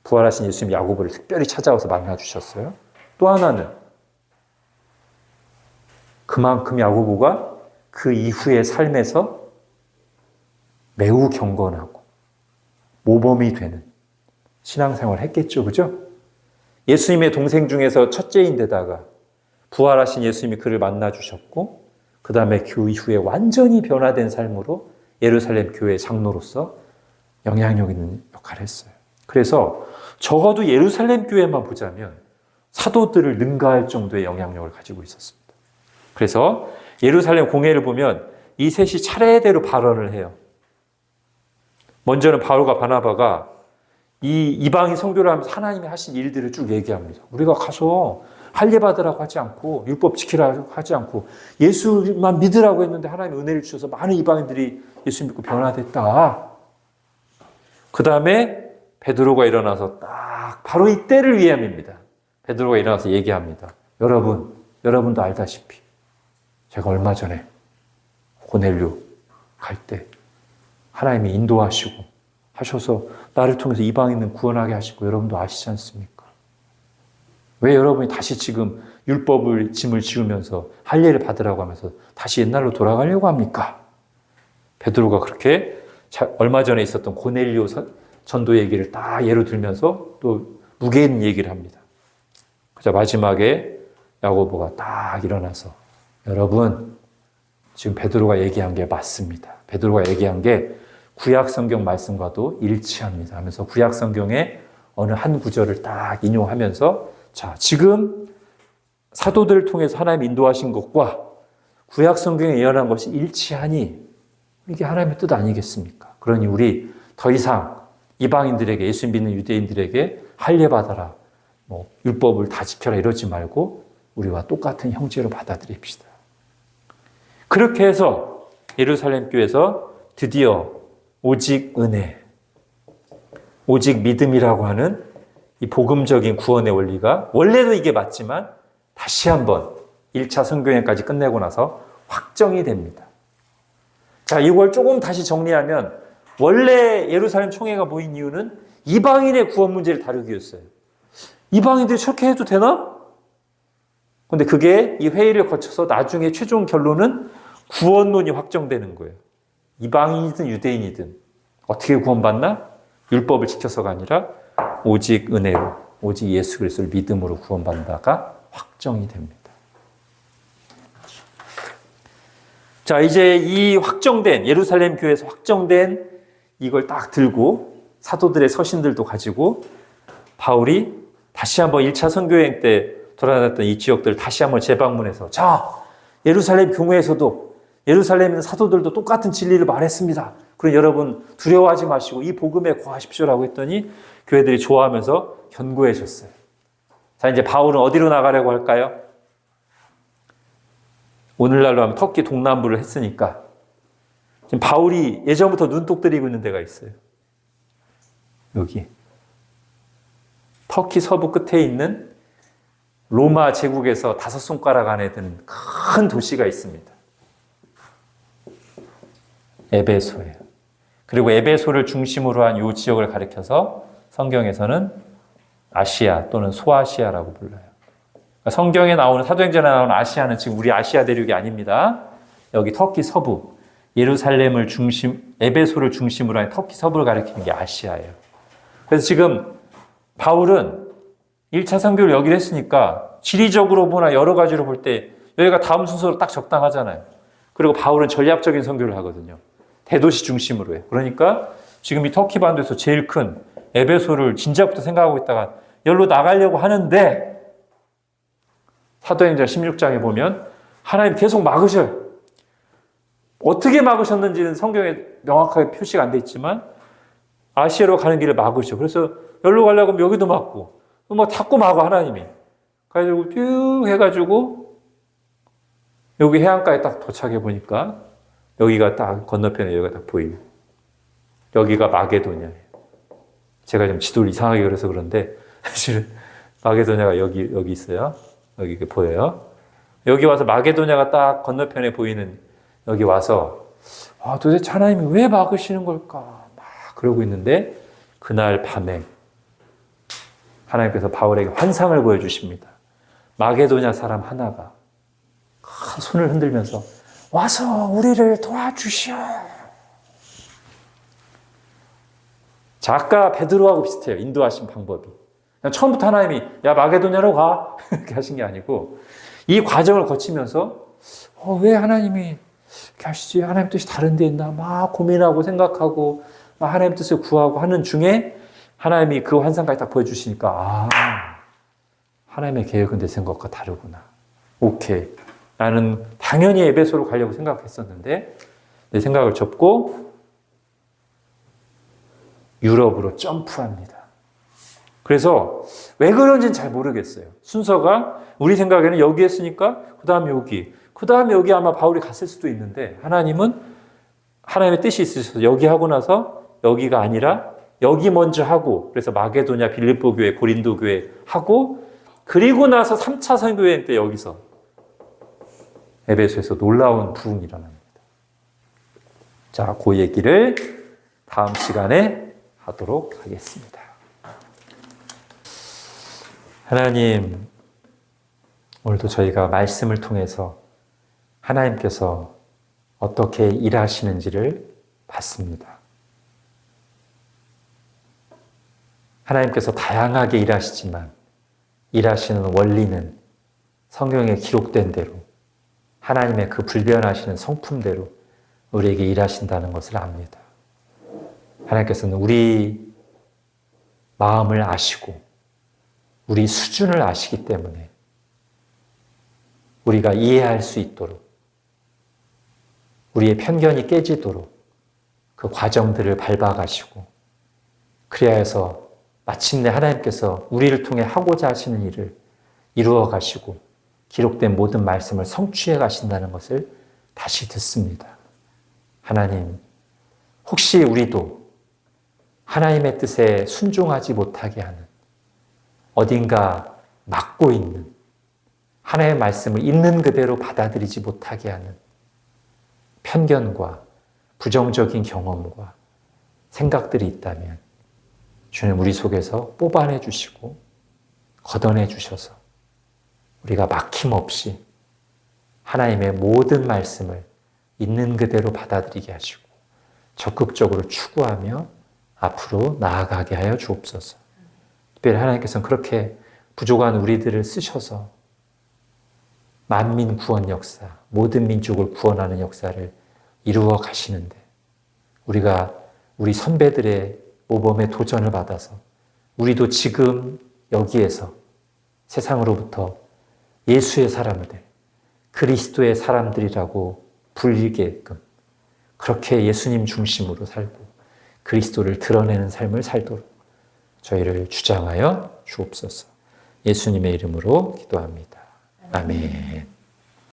부활하신 예수님 야고보를 특별히 찾아와서 만나주셨어요. 또 하나는 그만큼 야고보가 그 이후의 삶에서 매우 경건하고 모범이 되는 신앙생활을 했겠죠. 그죠? 예수님의 동생 중에서 첫째인데다가 부활하신 예수님이 그를 만나주셨고 그 다음에 그 이후에 완전히 변화된 삶으로 예루살렘 교회 장로로서 영향력 있는 역할을 했어요. 그래서 적어도 예루살렘 교회만 보자면 사도들을 능가할 정도의 영향력을 가지고 있었습니다. 그래서 예루살렘 공회를 보면 이 셋이 차례대로 발언을 해요. 먼저는 바울과 바나바가 이 이방인 선교를 하면서 하나님이 하신 일들을 쭉 얘기합니다. 우리가 가서 할례 받으라고 하지 않고 율법 지키라고 하지 않고 예수만 믿으라고 했는데 하나님이 은혜를 주셔서 많은 이방인들이 예수 믿고 변화됐다. 그 다음에 베드로가 일어나서 딱 바로 이때를 위함입니다. 베드로가 일어나서 얘기합니다. 여러분도 알다시피 제가 얼마 전에 고넬료 갈 때 하나님이 인도하시고 하셔서 나를 통해서 이방인은 구원하게 하시고 여러분도 아시지 않습니까? 왜 여러분이 다시 지금 율법을 짐을 지우면서 할례를 받으라고 하면서 다시 옛날로 돌아가려고 합니까? 베드로가 그렇게 얼마 전에 있었던 고넬료 전도 얘기를 딱 예로 들면서 또 무게 있는 얘기를 합니다. 그자 마지막에 야고보가 딱 일어나서 여러분 지금 베드로가 얘기한 게 맞습니다. 베드로가 얘기한 게 구약 성경 말씀과도 일치합니다 하면서 구약 성경의 어느 한 구절을 딱 인용하면서 자, 지금 사도들을 통해서 하나님 인도하신 것과 구약 성경에 예언한 것이 일치하니 이게 하나님의 뜻 아니겠습니까? 그러니 우리 더 이상 이방인들에게 예수 믿는 유대인들에게 할례 받아라, 율법을 다 지켜라 이러지 말고 우리와 똑같은 형제로 받아들입시다. 그렇게 해서 예루살렘 교회에서 드디어 오직 은혜, 오직 믿음이라고 하는 이 복음적인 구원의 원리가 원래도 이게 맞지만 다시 한번 1차 선교행까지 끝내고 나서 확정이 됩니다. 자, 이걸 조금 다시 정리하면 원래 예루살렘 총회가 모인 이유는 이방인의 구원 문제를 다루기였어요. 이방인들이 저렇게 해도 되나? 근데 그게 이 회의를 거쳐서 나중에 최종 결론은 구원론이 확정되는 거예요. 이방인이든 유대인이든 어떻게 구원받나? 율법을 지켜서가 아니라 오직 은혜로, 오직 예수 그리스도를 믿음으로 구원받는다가 확정이 됩니다. 자, 이제 이 확정된, 예루살렘 교회에서 확정된 이걸 딱 들고 사도들의 서신들도 가지고 바울이 다시 한번 1차 선교여행 때 돌아다녔던 이 지역들을 다시 한번 재방문해서 자, 예루살렘 교회에서도 예루살렘에 있는 사도들도 똑같은 진리를 말했습니다. 그럼 여러분 두려워하지 마시고 이 복음에 거하십시오라고 했더니 교회들이 좋아하면서 견고해 졌어요. 자, 이제 바울은 어디로 나가려고 할까요? 오늘날로 하면 터키 동남부를 했으니까 지금 바울이 예전부터 눈독 들이고 있는 데가 있어요. 여기 터키 서부 끝에 있는 로마 제국에서 5손가락 안에 드는 큰 도시가 있습니다. 에베소예요. 그리고 에베소를 중심으로 한 이 지역을 가리켜서 성경에서는 아시아 또는 소아시아라고 불러요. 그러니까 성경에 나오는 사도행전에 나오는 아시아는 지금 우리 아시아 대륙이 아닙니다. 여기 터키 서부, 예루살렘을 중심, 에베소를 중심으로 한 터키 서부를 가리키는 게 아시아예요. 그래서 지금 바울은 1차 선교를 여기를 했으니까 지리적으로 보나 여러 가지로 볼 때 여기가 다음 순서로 딱 적당하잖아요. 그리고 바울은 전략적인 선교를 하거든요. 대도시 중심으로 해요. 그러니까 지금 이 터키 반도에서 제일 큰 에베소를 진작부터 생각하고 있다가 여기로 나가려고 하는데 사도행전 16장에 보면 하나님 계속 막으셔요. 어떻게 막으셨는지는 성경에 명확하게 표시가 안 돼 있지만 아시아로 가는 길을 막으셔. 그래서 여기로 가려고 하면 여기도 막고 뭐 닫고 막아 하나님이. 그래가지고 쭉 해가지고 여기 해안가에 딱 도착해 보니까 여기가 딱 건너편에 여기가 딱 보이네. 여기가 마게도냐예요. 제가 좀 지도를 이상하게 그려서 그런데 사실은 마게도냐가 여기 있어요. 여기 보여요. 여기 와서 마게도냐가 딱 건너편에 보이는 여기 와서 도대체 하나님이 왜 막으시는 걸까? 막 그러고 있는데 그날 밤에 하나님께서 바울에게 환상을 보여주십니다. 마게도냐 사람 하나가 손을 흔들면서 와서 우리를 도와주시오. 자, 아까 베드로하고 비슷해요. 인도하신 방법이. 그냥 처음부터 하나님이 야 마게도냐로 가 이렇게 하신 게 아니고 이 과정을 거치면서 왜 하나님이 이렇게 하시지? 하나님 뜻이 다른 데 있나? 막 고민하고 생각하고 막 하나님 뜻을 구하고 하는 중에 하나님이 그 환상까지 딱 보여주시니까 하나님의 계획은 내 생각과 다르구나. 오케이. 나는 당연히 에베소로 가려고 생각했었는데 내 생각을 접고 유럽으로 점프합니다. 그래서 왜 그런지는 잘 모르겠어요. 순서가 우리 생각에는 여기 했으니까 그 다음 여기, 그 다음 여기 아마 바울이 갔을 수도 있는데 하나님은 하나님의 뜻이 있으셔서 여기 하고 나서 여기가 아니라 여기 먼저 하고 그래서 마게도냐, 빌립보 교회, 고린도 교회 하고 그리고 나서 3차 선교여행 때 여기서 에베소에서 놀라운 부흥이 일어납니다. 자, 그 얘기를 다음 시간에 하도록 하겠습니다. 하나님, 오늘도 저희가 말씀을 통해서 하나님께서 어떻게 일하시는지를 봤습니다. 하나님께서 다양하게 일하시지만 일하시는 원리는 성경에 기록된 대로 하나님의 그 불변하시는 성품대로 우리에게 일하신다는 것을 압니다. 하나님께서는 우리 마음을 아시고 우리 수준을 아시기 때문에 우리가 이해할 수 있도록 우리의 편견이 깨지도록 그 과정들을 밟아가시고 그래야 해서 마침내 하나님께서 우리를 통해 하고자 하시는 일을 이루어 가시고 기록된 모든 말씀을 성취해 가신다는 것을 다시 듣습니다. 하나님, 혹시 우리도 하나님의 뜻에 순종하지 못하게 하는 어딘가 막고 있는 하나님의 말씀을 있는 그대로 받아들이지 못하게 하는 편견과 부정적인 경험과 생각들이 있다면 주님 우리 속에서 뽑아내 주시고 걷어내 주셔서 우리가 막힘없이 하나님의 모든 말씀을 있는 그대로 받아들이게 하시고 적극적으로 추구하며 앞으로 나아가게 하여 주옵소서. 특별히 하나님께서는 그렇게 부족한 우리들을 쓰셔서 만민 구원 역사, 모든 민족을 구원하는 역사를 이루어 가시는데 우리가 우리 선배들의 모범의 도전을 받아서 우리도 지금 여기에서 세상으로부터 예수의 사람들, 그리스도의 사람들이라고 불리게끔 그렇게 예수님 중심으로 살고 그리스도를 드러내는 삶을 살도록 저희를 주장하여 주옵소서. 예수님의 이름으로 기도합니다. 아멘.